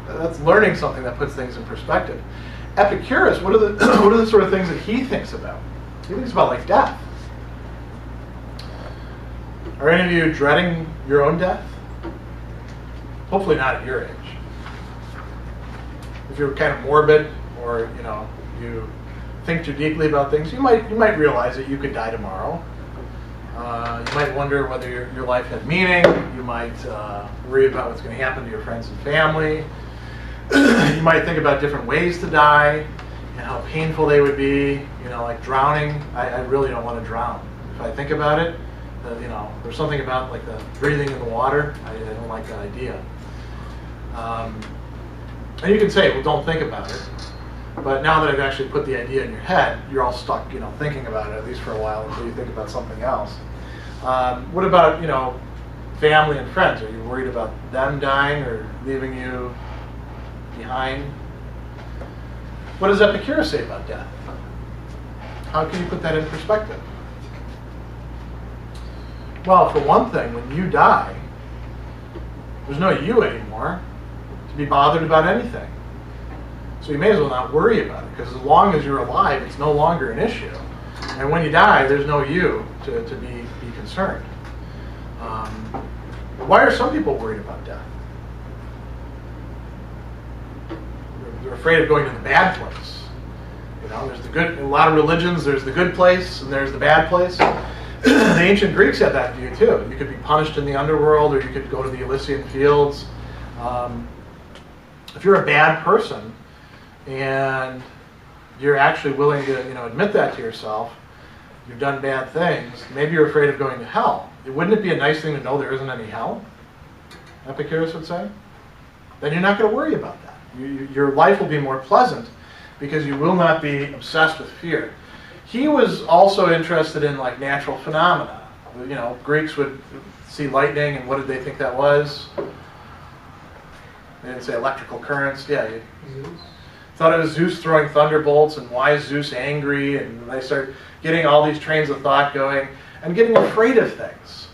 That's learning something that puts things in perspective. Epicurus, what are the what are the sort of things that he thinks about? He thinks about like death. Are any of you dreading your own death? Hopefully not at your age. If you're kind of morbid, or you think too deeply about things, you might realize that you could die tomorrow. You might wonder whether your life had meaning. You might worry about what's going to happen to your friends and family. You might think about different ways to die and how painful they would be. Like drowning. I really don't want to drown. If I think about it, there's something about like the breathing in the water. I don't like that idea. And you can say, well, don't think about it. But now that I've actually put the idea in your head, you're all stuck, thinking about it, at least for a while, until you think about something else. What about, family and friends? Are you worried about them dying or leaving you behind? What does Epicurus say about death? How can you put that in perspective? Well, for one thing, when you die, there's no you anymore to be bothered about anything. So you may as well not worry about it, because as long as you're alive, it's no longer an issue. And when you die, there's no you to be concerned. Why are some people worried about death? They're afraid of going to the bad place. There's the good. In a lot of religions, there's the good place and there's the bad place. The ancient Greeks had that view too. You could be punished in the underworld, or you could go to the Elysian fields. If you're a bad person and you're actually willing to admit that to yourself, you've done bad things, maybe you're afraid of going to hell. Wouldn't it be a nice thing to know there isn't any hell? Epicurus would say. Then you're not going to worry about that. Your life will be more pleasant because you will not be obsessed with fear. He was also interested in like natural phenomena. Greeks would see lightning, and what did they think that was? They didn't say electrical currents. Yeah, thought it was Zeus throwing thunderbolts, and why is Zeus angry? And they start getting all these trains of thought going and getting afraid of things,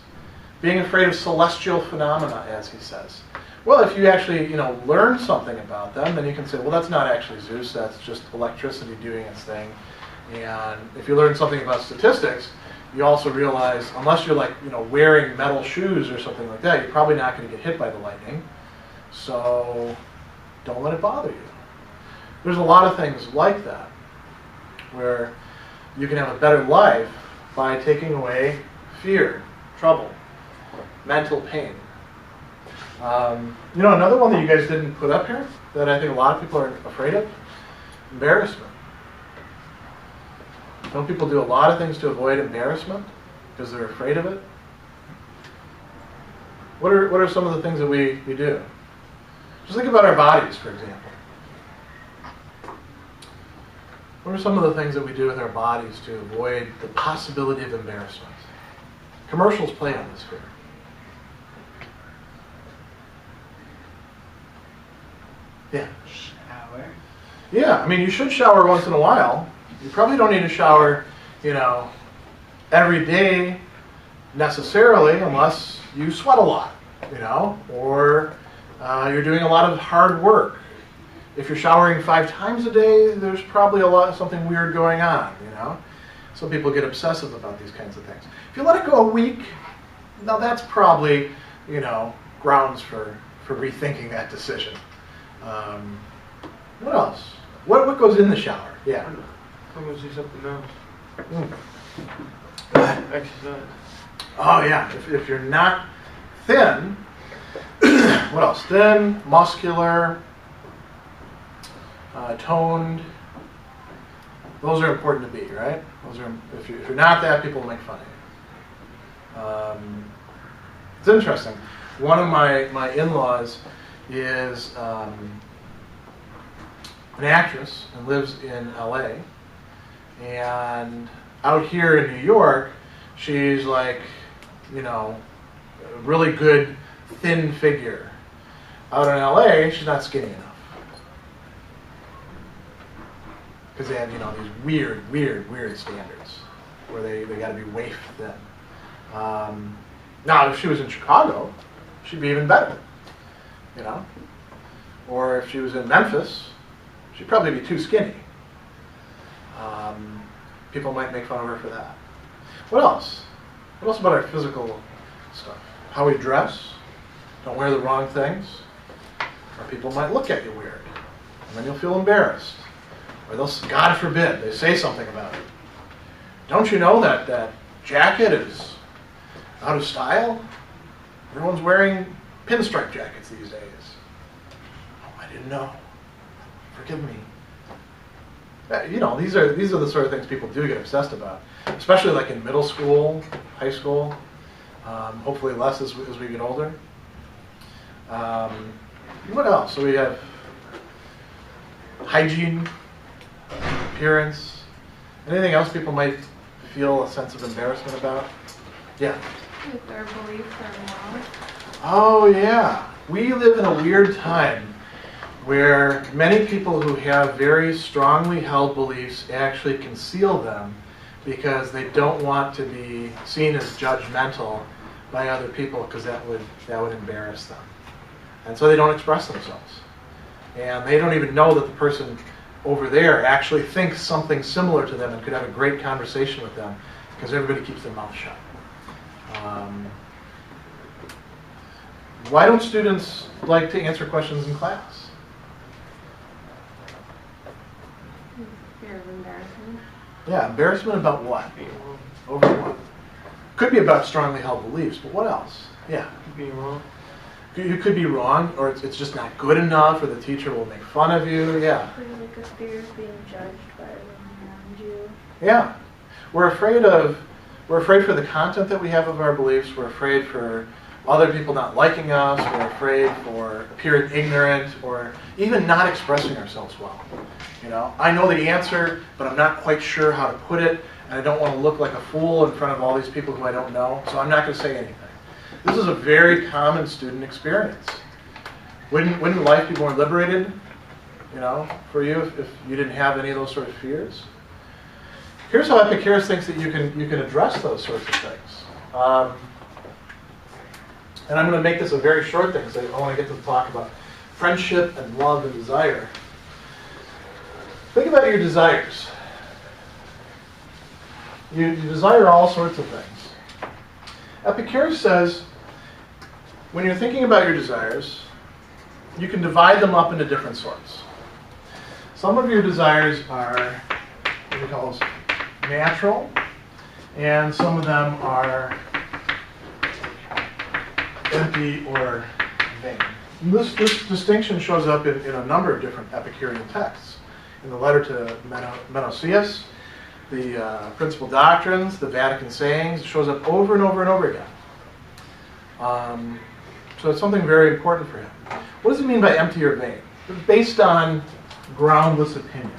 being afraid of celestial phenomena, as he says. Well, if you actually learn something about them, then you can say, well, that's not actually Zeus, that's just electricity doing its thing. And if you learn something about statistics, you also realize, unless you're like wearing metal shoes or something like that, you're probably not going to get hit by the lightning. So don't let it bother you. There's a lot of things like that where you can have a better life by taking away fear, trouble, mental pain. Another one that you guys didn't put up here that I think a lot of people are afraid of, embarrassment. Don't people do a lot of things to avoid embarrassment because they're afraid of it? What are some of the things that we do? Just think about our bodies, for example. What are some of the things that we do with our bodies to avoid the possibility of embarrassment? Commercials play on this here. Yeah. Shower. Yeah, you should shower once in a while. You probably don't need to shower, every day necessarily, unless you sweat a lot, or you're doing a lot of hard work. If you're showering 5 times a day, there's probably something weird going on, Some people get obsessive about these kinds of things. If you let it go a week, now that's probably, grounds for rethinking that decision. What else? What goes in the shower? Yeah. I'm going to see something else. Exercise. Oh yeah. If you're not thin, what else? Thin, muscular, toned. Those are important to be, right? If you're not that, people will make fun of you. It's interesting. One of my in-laws is an actress and lives in LA. And out here in New York, she's like, a really good thin figure. Out in LA, she's not skinny enough. Because they have, these weird standards where they got to be waif thin. Now, if she was in Chicago, she'd be even better, Or if she was in Memphis, she'd probably be too skinny. People might make fun of her for that. What else? What else about our physical stuff? How we dress? Don't wear the wrong things? Or people might look at you weird, and then you'll feel embarrassed. Or they'll, God forbid, they say something about it. Don't you know that that jacket is out of style? Everyone's wearing pinstripe jackets these days. Oh, I didn't know. Forgive me. You know, these are the sort of things people do get obsessed about, especially like in middle school, high school. Hopefully less as we get older. What else? So we have hygiene, appearance. Anything else people might feel a sense of embarrassment about? Yeah. If their beliefs are wrong. Oh yeah. We live in a weird time where many people who have very strongly held beliefs actually conceal them because they don't want to be seen as judgmental by other people because that would embarrass them. And so they don't express themselves. And they don't even know that the person over there actually thinks something similar to them and could have a great conversation with them because everybody keeps their mouth shut. Why don't students like to answer questions in class? Fear of embarrassment. Yeah, embarrassment about what? Over what? Could be about strongly held beliefs, but what else? Yeah. Being wrong. You could be wrong, or it's just not good enough, or the teacher will make fun of you. Yeah. Or like a fear of being judged by everyone around you. Yeah. We're afraid for the content that we have of our beliefs. We're afraid for other people not liking us. We're afraid for appearing ignorant or even not expressing ourselves well. You know, I know the answer, but I'm not quite sure how to put it, and I don't want to look like a fool in front of all these people who I don't know, so I'm not going to say anything. This is a very common student experience. Wouldn't life be more liberated, you know, for you if you didn't have any of those sort of fears? Here's how Epicurus thinks that you can address those sorts of things. And I'm going to make this a very short thing because I want to get to talk about friendship and love and desire. Think about your desires. You desire all sorts of things. Epicurus says, when you're thinking about your desires, you can divide them up into different sorts. Some of your desires are what we call natural, and some of them are empty or vain. And this distinction shows up in a number of different Epicurean texts. In the letter to Menoeceus, the Principal Doctrines, the Vatican Sayings, it shows up over and over and over again. So it's something very important for him. What does he mean by empty or vain? Based on groundless opinion.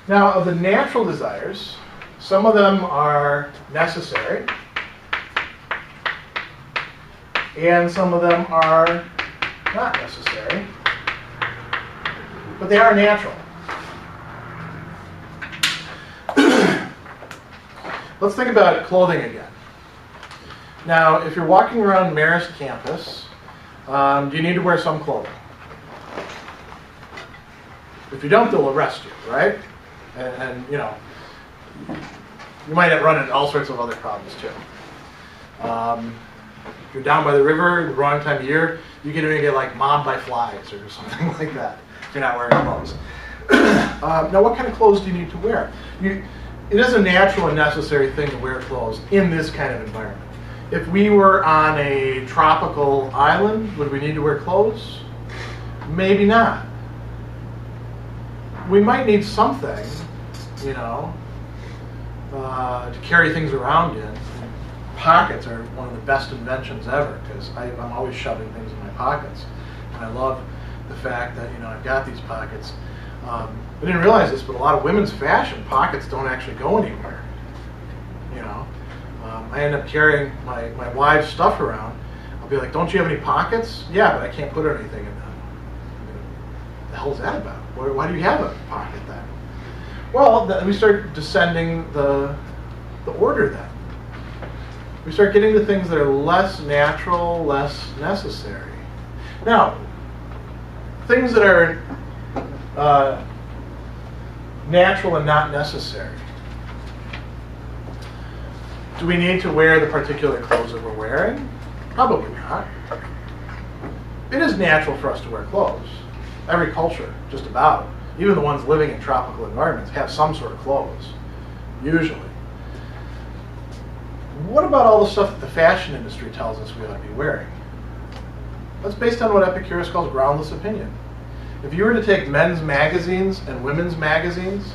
Now, of the natural desires, some of them are necessary, and some of them are not necessary, but they are natural. Let's think about clothing again. Now, if you're walking around Marist campus, do you need to wear some clothing? If you don't, they'll arrest you, right? And you know, you might run into all sorts of other problems too. If you're down by the river, the wrong time of year, you can even get like mobbed by flies or something like that if you're not wearing clothes. Now, what kind of clothes do you need to wear? It is a natural and necessary thing to wear clothes in this kind of environment. If we were on a tropical island, would we need to wear clothes? Maybe not. We might need something, you know, to carry things around in. Pockets are one of the best inventions ever because I'm always shoving things in my pockets. And I love the fact that, you know, I've got these pockets. I didn't realize this, but a lot of women's fashion, pockets don't actually go anywhere. You know, I end up carrying my wife's stuff around. I'll be like, don't you have any pockets? Yeah, but I can't put anything in them. What the hell is that about? Why do you have a pocket then? Well, we start descending the order then. we start getting to things that are less natural, less necessary. Now, things that are natural and not necessary. Do we need to wear the particular clothes that we're wearing? Probably not. It is natural for us to wear clothes. Every culture, just about, even the ones living in tropical environments, have some sort of clothes, usually. What about all the stuff that the fashion industry tells us we ought to be wearing? That's based on what Epicurus calls groundless opinion. If you were to take men's magazines and women's magazines,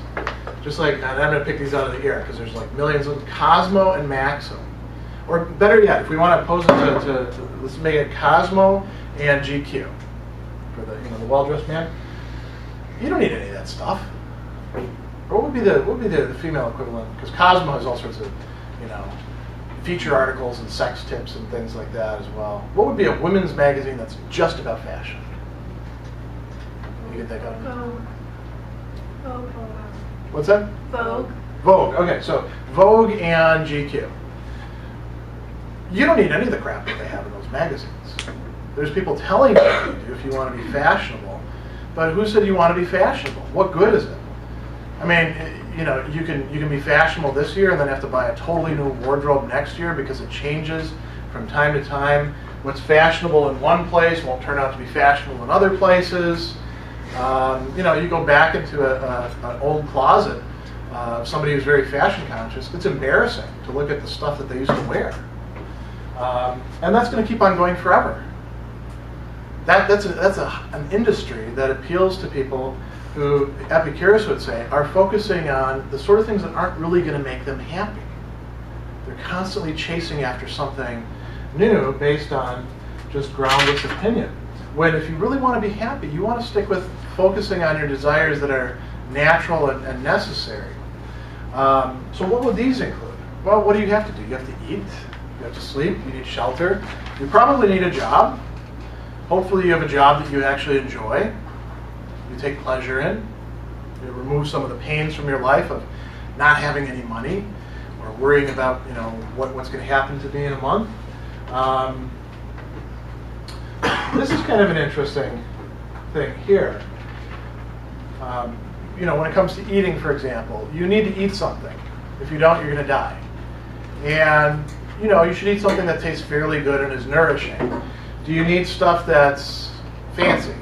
just like, and I'm going to pick these out of the air because there's like millions of them, Cosmo and Maxim. Or better yet, if we want to pose it to let's make it Cosmo and GQ for the well-dressed man. You don't need any of that stuff. Or what would be the female equivalent? Because Cosmo has all sorts of feature articles and sex tips and things like that as well. What would be a women's magazine that's just about fashion? You can think of. Vogue. What's that? Vogue. Vogue. Okay, so Vogue and GQ. You don't need any of the crap that they have in those magazines. There's people telling you what you do if you want to be fashionable, but who said you want to be fashionable? What good is it? I mean, you can be fashionable this year and then have to buy a totally new wardrobe next year because it changes from time to time. What's fashionable in one place won't turn out to be fashionable in other places. You go back into an old closet of somebody who's very fashion conscious. It's embarrassing to look at the stuff that they used to wear. And that's going to keep on going forever. That's an industry that appeals to people who, Epicurus would say, are focusing on the sort of things that aren't really going to make them happy. They're constantly chasing after something new based on just groundless opinion. When if you really want to be happy, you want to stick with focusing on your desires that are natural and necessary. So what would these include? Well, what do you have to do? You have to eat, you have to sleep, you need shelter. You probably need a job. Hopefully you have a job that you actually enjoy, you take pleasure in. You remove some of the pains from your life of not having any money or worrying about what's going to happen to me in a month. This is kind of an interesting thing here. When it comes to eating, for example, you need to eat something. If you don't, you're going to die. And, you should eat something that tastes fairly good and is nourishing. Do you need stuff that's fancy?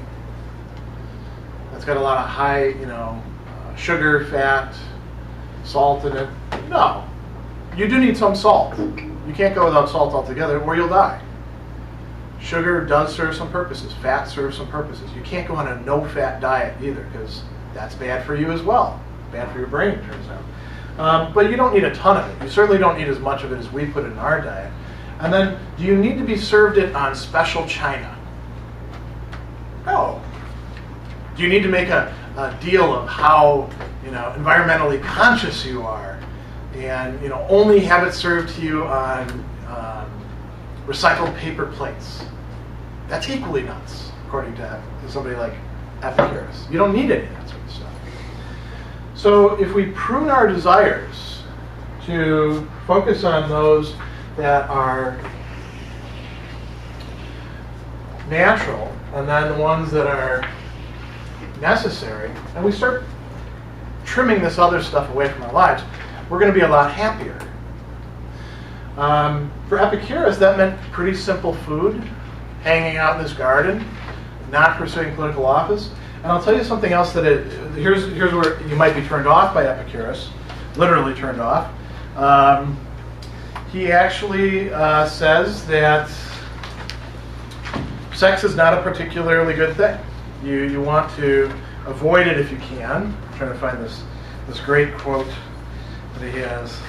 That's got a lot of high, sugar, fat, salt in it? No. You do need some salt. You can't go without salt altogether or you'll die. Sugar does serve some purposes. Fat serves some purposes. You can't go on a no-fat diet either because that's bad for you as well. Bad for your brain, it turns out. But you don't need a ton of it. You certainly don't need as much of it as we put in our diet. And then, do you need to be served it on special china? No. Do you need to make a deal of how environmentally conscious you are and only have it served to you on recycled paper plates? That's equally nuts, according to somebody like Epicurus. You don't need any of that sort of stuff. So if we prune our desires to focus on those that are natural and then the ones that are necessary, and we start trimming this other stuff away from our lives, we're going to be a lot happier. For Epicurus, that meant pretty simple food, hanging out in his garden, not pursuing political office. And I'll tell you something else here's where you might be turned off by Epicurus, literally turned off. He actually says that sex is not a particularly good thing. You want to avoid it if you can. I'm trying to find this great quote that he has.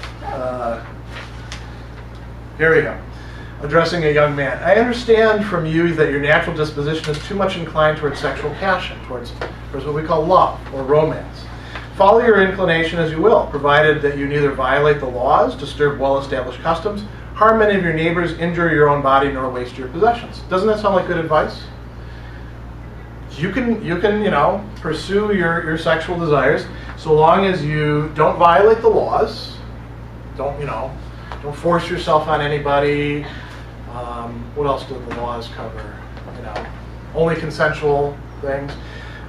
Here we go. Addressing a young man. I understand from you that your natural disposition is too much inclined towards sexual passion, towards what we call love or romance. Follow your inclination as you will, provided that you neither violate the laws, disturb well-established customs, harm any of your neighbors, injure your own body, nor waste your possessions. Doesn't that sound like good advice? You can pursue your sexual desires so long as you don't violate the laws, don't Don't force yourself on anybody. What else do the laws cover? Only consensual things.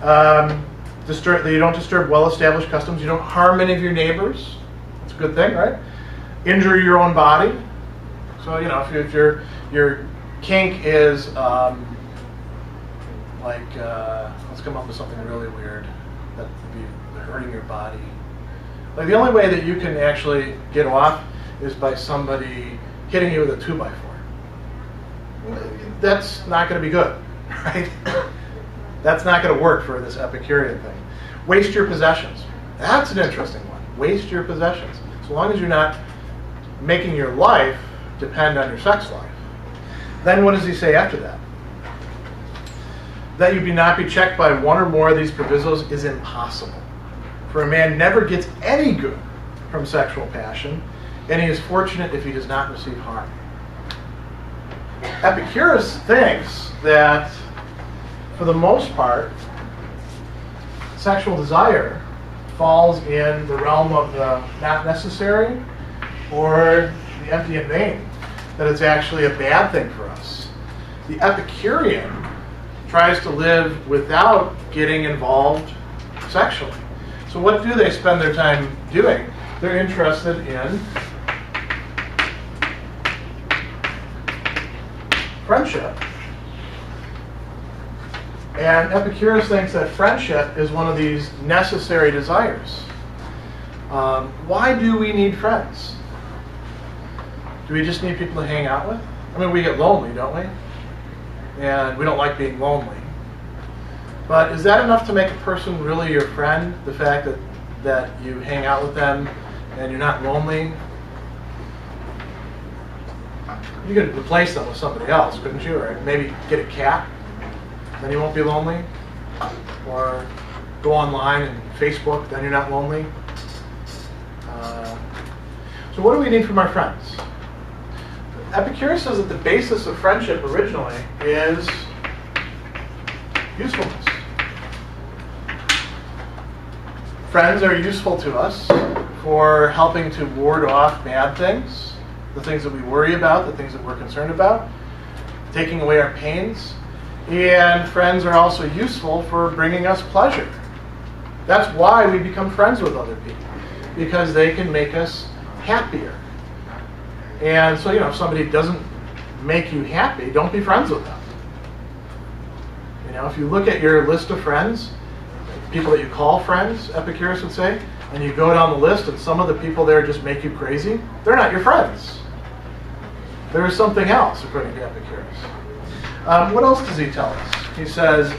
You don't disturb well-established customs. You don't harm any of your neighbors. That's a good thing, right? Injure your own body. So if your kink is let's come up with something really weird that would be hurting your body. Like the only way that you can actually get off is by somebody hitting you with a 2x4. That's not going to be good, right? That's not going to work for this Epicurean thing. Waste your possessions. That's an interesting one. Waste your possessions. So long as you're not making your life depend on your sex life. Then what does he say after that? That you be not be checked by one or more of these provisos is impossible. For a man never gets any good from sexual passion, and he is fortunate if he does not receive harm. Epicurus thinks that, for the most part, sexual desire falls in the realm of the not necessary or the empty and vain, that it's actually a bad thing for us. The Epicurean tries to live without getting involved sexually. So what do they spend their time doing? They're interested in friendship. And Epicurus thinks that friendship is one of these necessary desires. Why do we need friends? Do we just need people to hang out with? I mean, we get lonely, don't we? And we don't like being lonely. But is that enough to make a person really your friend? The fact that you hang out with them and you're not lonely? You could replace them with somebody else, couldn't you? Or maybe get a cat, then you won't be lonely. Or go online and Facebook, then you're not lonely. So what do we need from our friends? Epicurus says that the basis of friendship originally is usefulness. Friends are useful to us for helping to ward off bad things, the things that we worry about, the things that we're concerned about, taking away our pains. And friends are also useful for bringing us pleasure. That's why we become friends with other people, because they can make us happier. And so, if somebody doesn't make you happy, don't be friends with them. If you look at your list of friends, people that you call friends, Epicurus would say, and you go down the list and some of the people there just make you crazy, they're not your friends. There is something else, according to Epicurus. What else does he tell us? He says,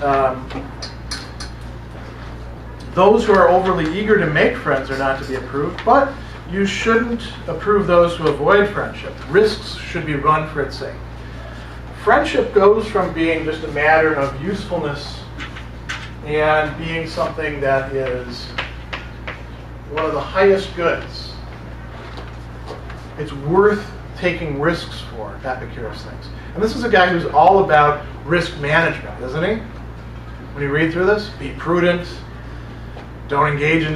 those who are overly eager to make friends are not to be approved, but you shouldn't approve those who avoid friendship. Risks should be run for its sake. Friendship goes from being just a matter of usefulness and being something that is one of the highest goods. It's worth taking risks for, Epicurus thinks. And this is a guy who's all about risk management, isn't he? When you read through this, be prudent, don't engage in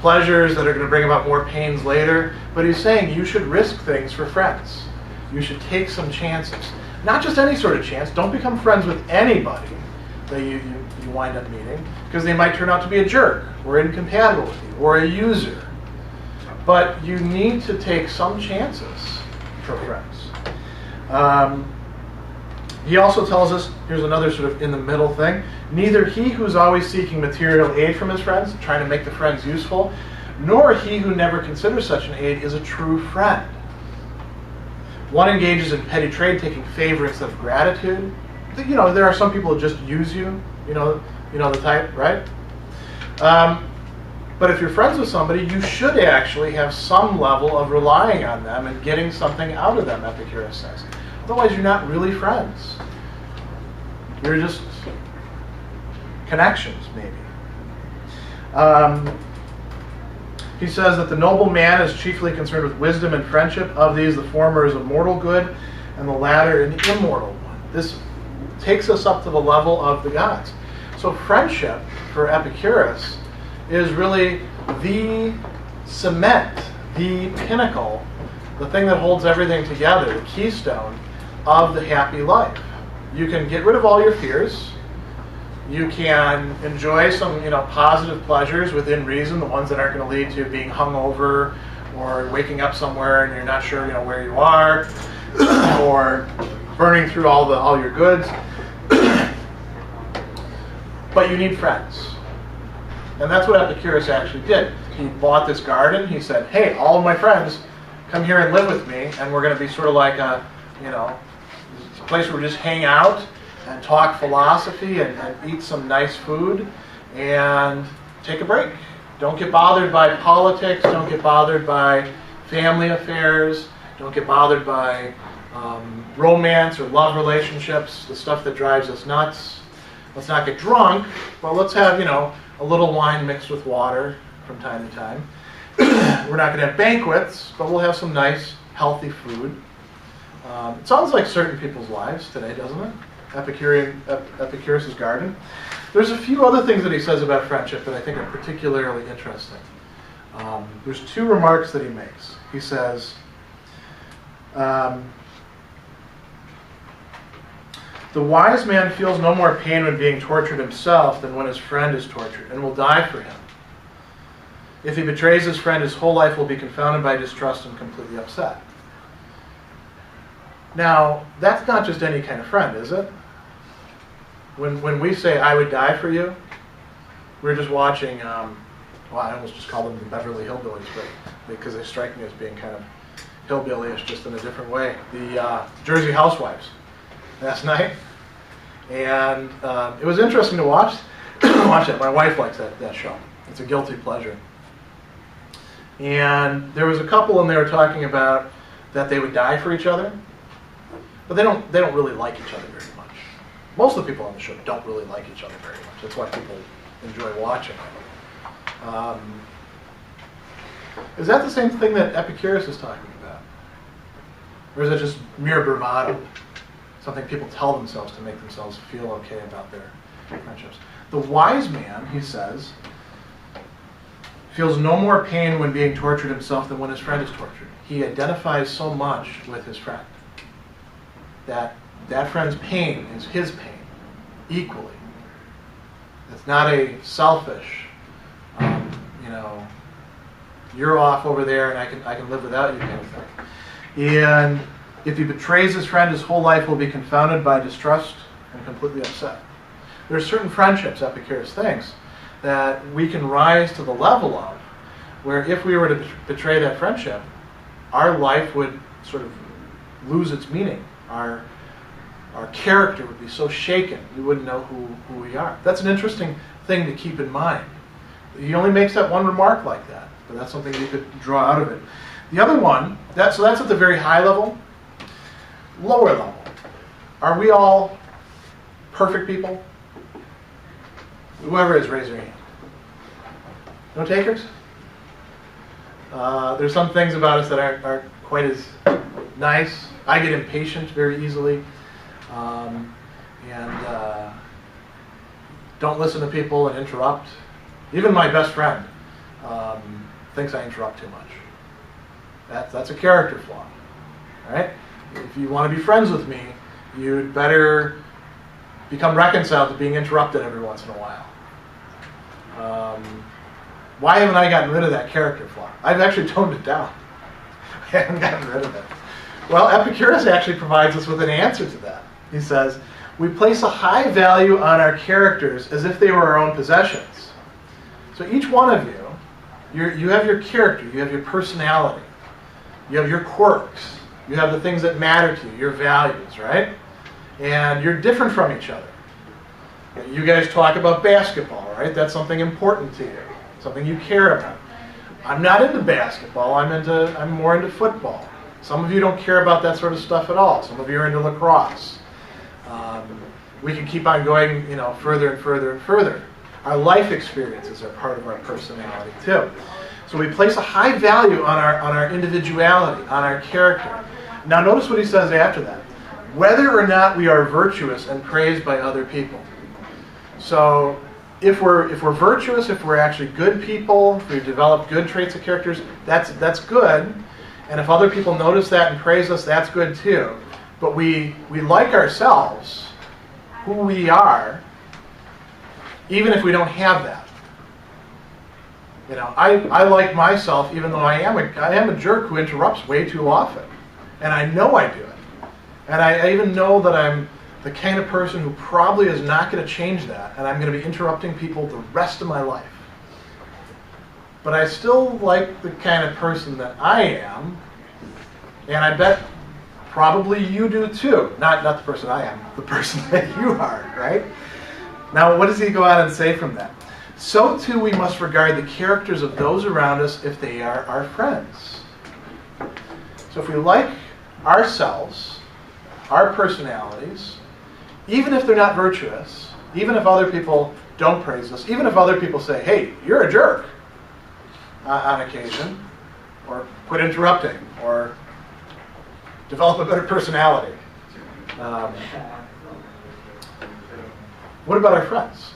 pleasures that are going to bring about more pains later. But he's saying you should risk things for friends. You should take some chances. Not just any sort of chance. Don't become friends with anybody that you wind up meeting, because they might turn out to be a jerk, or incompatible with you, or a user. But you need to take some chances for friends. He also tells us, here's another sort of in the middle thing, neither he who's always seeking material aid from his friends, trying to make the friends useful, nor he who never considers such an aid is a true friend. One engages in petty trade, taking favor instead of gratitude. There are some people who just use you, you know the type, right? But if you're friends with somebody, you should actually have some level of relying on them and getting something out of them, Epicurus says. Otherwise, you're not really friends. You're just connections, maybe. He says that the noble man is chiefly concerned with wisdom and friendship. Of these, the former is a mortal good, and the latter an immortal one. This takes us up to the level of the gods. So friendship, for Epicurus, is really the cement, the pinnacle, the thing that holds everything together, the keystone of the happy life. You can get rid of all your fears. You can enjoy some, positive pleasures within reason, the ones that aren't going to lead to being hungover or waking up somewhere and you're not sure, where you are, or burning through all your goods. But you need friends. And that's what Epicurus actually did. He bought this garden. He said, hey, all of my friends, come here and live with me, and we're going to be sort of like a place where we just hang out and talk philosophy and eat some nice food and take a break. Don't get bothered by politics. Don't get bothered by family affairs. Don't get bothered by romance or love relationships, the stuff that drives us nuts. Let's not get drunk, but let's have, a little wine mixed with water from time to time. We're not going to have banquets, but we'll have some nice, healthy food. It sounds like certain people's lives today, doesn't it? Epicurus' garden. There's a few other things that he says about friendship that I think are particularly interesting. There's two remarks that he makes. He says, the wise man feels no more pain when being tortured himself than when his friend is tortured, and will die for him. If he betrays his friend, his whole life will be confounded by distrust and completely upset. Now, that's not just any kind of friend, is it? When we say, I would die for you, we're just watching, I almost just call them the Beverly Hillbillies, but because they strike me as being kind of hillbilly-ish, just in a different way. The Jersey Housewives last night. And it was interesting to watch it. My wife likes that show. It's a guilty pleasure. And there was a couple, and they were talking about that they would die for each other, but they don't really like each other very much. Most of the people on the show don't really like each other very much. That's why people enjoy watching it. Is that the same thing that Epicurus is talking about? Or is it just mere bravado? Something people tell themselves to make themselves feel okay about their friendships. The wise man, he says, feels no more pain when being tortured himself than when his friend is tortured. He identifies so much with his friend that friend's pain is his pain equally. It's not a selfish, you're off over there and I can live without you kind of thing. And if he betrays his friend, his whole life will be confounded by distrust and completely upset. There are certain friendships, Epicurus thinks, that we can rise to the level of where if we were to betray that friendship, our life would sort of lose its meaning. Our character would be so shaken, we wouldn't know who we are. That's an interesting thing to keep in mind. He only makes that one remark like that, but that's something you could draw out of it. The other one, that's at the very high level. Lower level. Are we all perfect people? Whoever is, raise your hand. No takers? There's some things about us that aren't quite as nice. I get impatient very easily. And don't listen to people and interrupt. Even my best friend thinks I interrupt too much. That's a character flaw. All right? If you want to be friends with me, you'd better become reconciled to being interrupted every once in a while. Why haven't I gotten rid of that character flaw? I've actually toned it down. I haven't gotten rid of it. Well, Epicurus actually provides us with an answer to that. He says, we place a high value on our characters as if they were our own possessions. So each one of you have your character, you have your personality, you have your quirks, you have the things that matter to you, your values, right? And you're different from each other. You guys talk about basketball, right? That's something important to you, something you care about. I'm not into basketball, I'm more into football. Some of you don't care about that sort of stuff at all. Some of you are into lacrosse. We can keep on going, further and further and further. Our life experiences are part of our personality too. So we place a high value on our individuality, on our character. Now notice what he says after that. Whether or not we are virtuous and praised by other people. So if we're virtuous, if we're actually good people, if we develop good traits of characters, that's good. And if other people notice that and praise us, that's good too. But we like ourselves, who we are, even if we don't have that. You know, I like myself even though I am a jerk who interrupts way too often. And I know I do it. And I even know that I'm the kind of person who probably is not going to change that, and I'm going to be interrupting people the rest of my life. But I still like the kind of person that I am, and I bet probably you do too. Not the person I am, the person that you are, right? Now, what does he go on and say from that? So too we must regard the characters of those around us if they are our friends. So if we like ourselves, our personalities, even if they're not virtuous, even if other people don't praise us, even if other people say, hey, you're a jerk on occasion, or quit interrupting, or develop a better personality. What about our friends?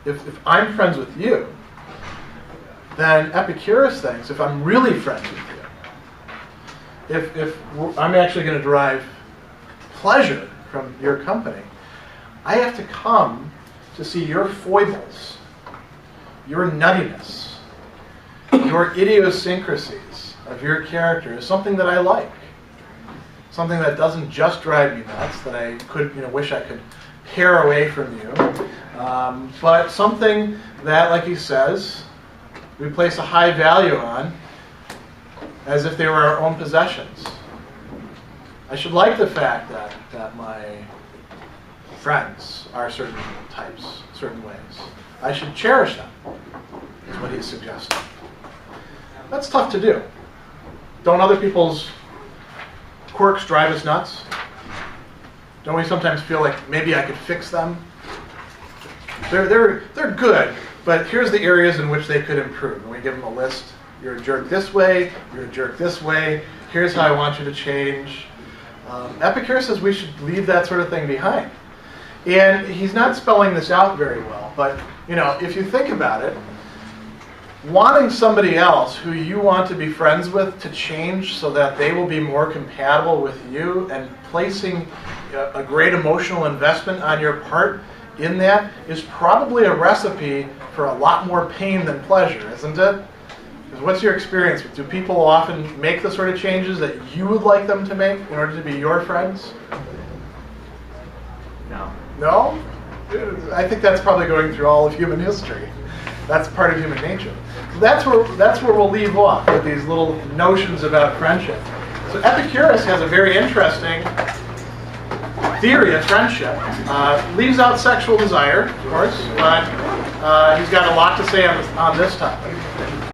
If I'm friends with you, then Epicurus thinks if I'm really friends with you, if I'm actually going to derive pleasure from your company, I have to come to see your foibles, your nuttiness, your idiosyncrasies of your character as something that I like. Something that doesn't just drive me nuts, that I could, wish I could tear away from you, but something that, like he says, we place a high value on as if they were our own possessions. I should like the fact that my friends are certain types, certain ways. I should cherish them, is what he's suggesting. That's tough to do. Don't other people's quirks drive us nuts? Don't we sometimes feel like maybe I could fix them? They're good, but here's the areas in which they could improve. And we give them a list. You're a jerk this way, you're a jerk this way, here's how I want you to change. Epicurus says we should leave that sort of thing behind. And he's not spelling this out very well, but if you think about it, wanting somebody else who you want to be friends with to change so that they will be more compatible with you, and placing a great emotional investment on your part in that, is probably a recipe for a lot more pain than pleasure, isn't it? Because what's your experience with? Do people often make the sort of changes that you would like them to make in order to be your friends? No. No? I think that's probably going through all of human history. That's part of human nature. So that's where we'll leave off, with these little notions about friendship. So Epicurus has a very interesting theory of friendship. Leaves out sexual desire, of course, but he's got a lot to say on this topic.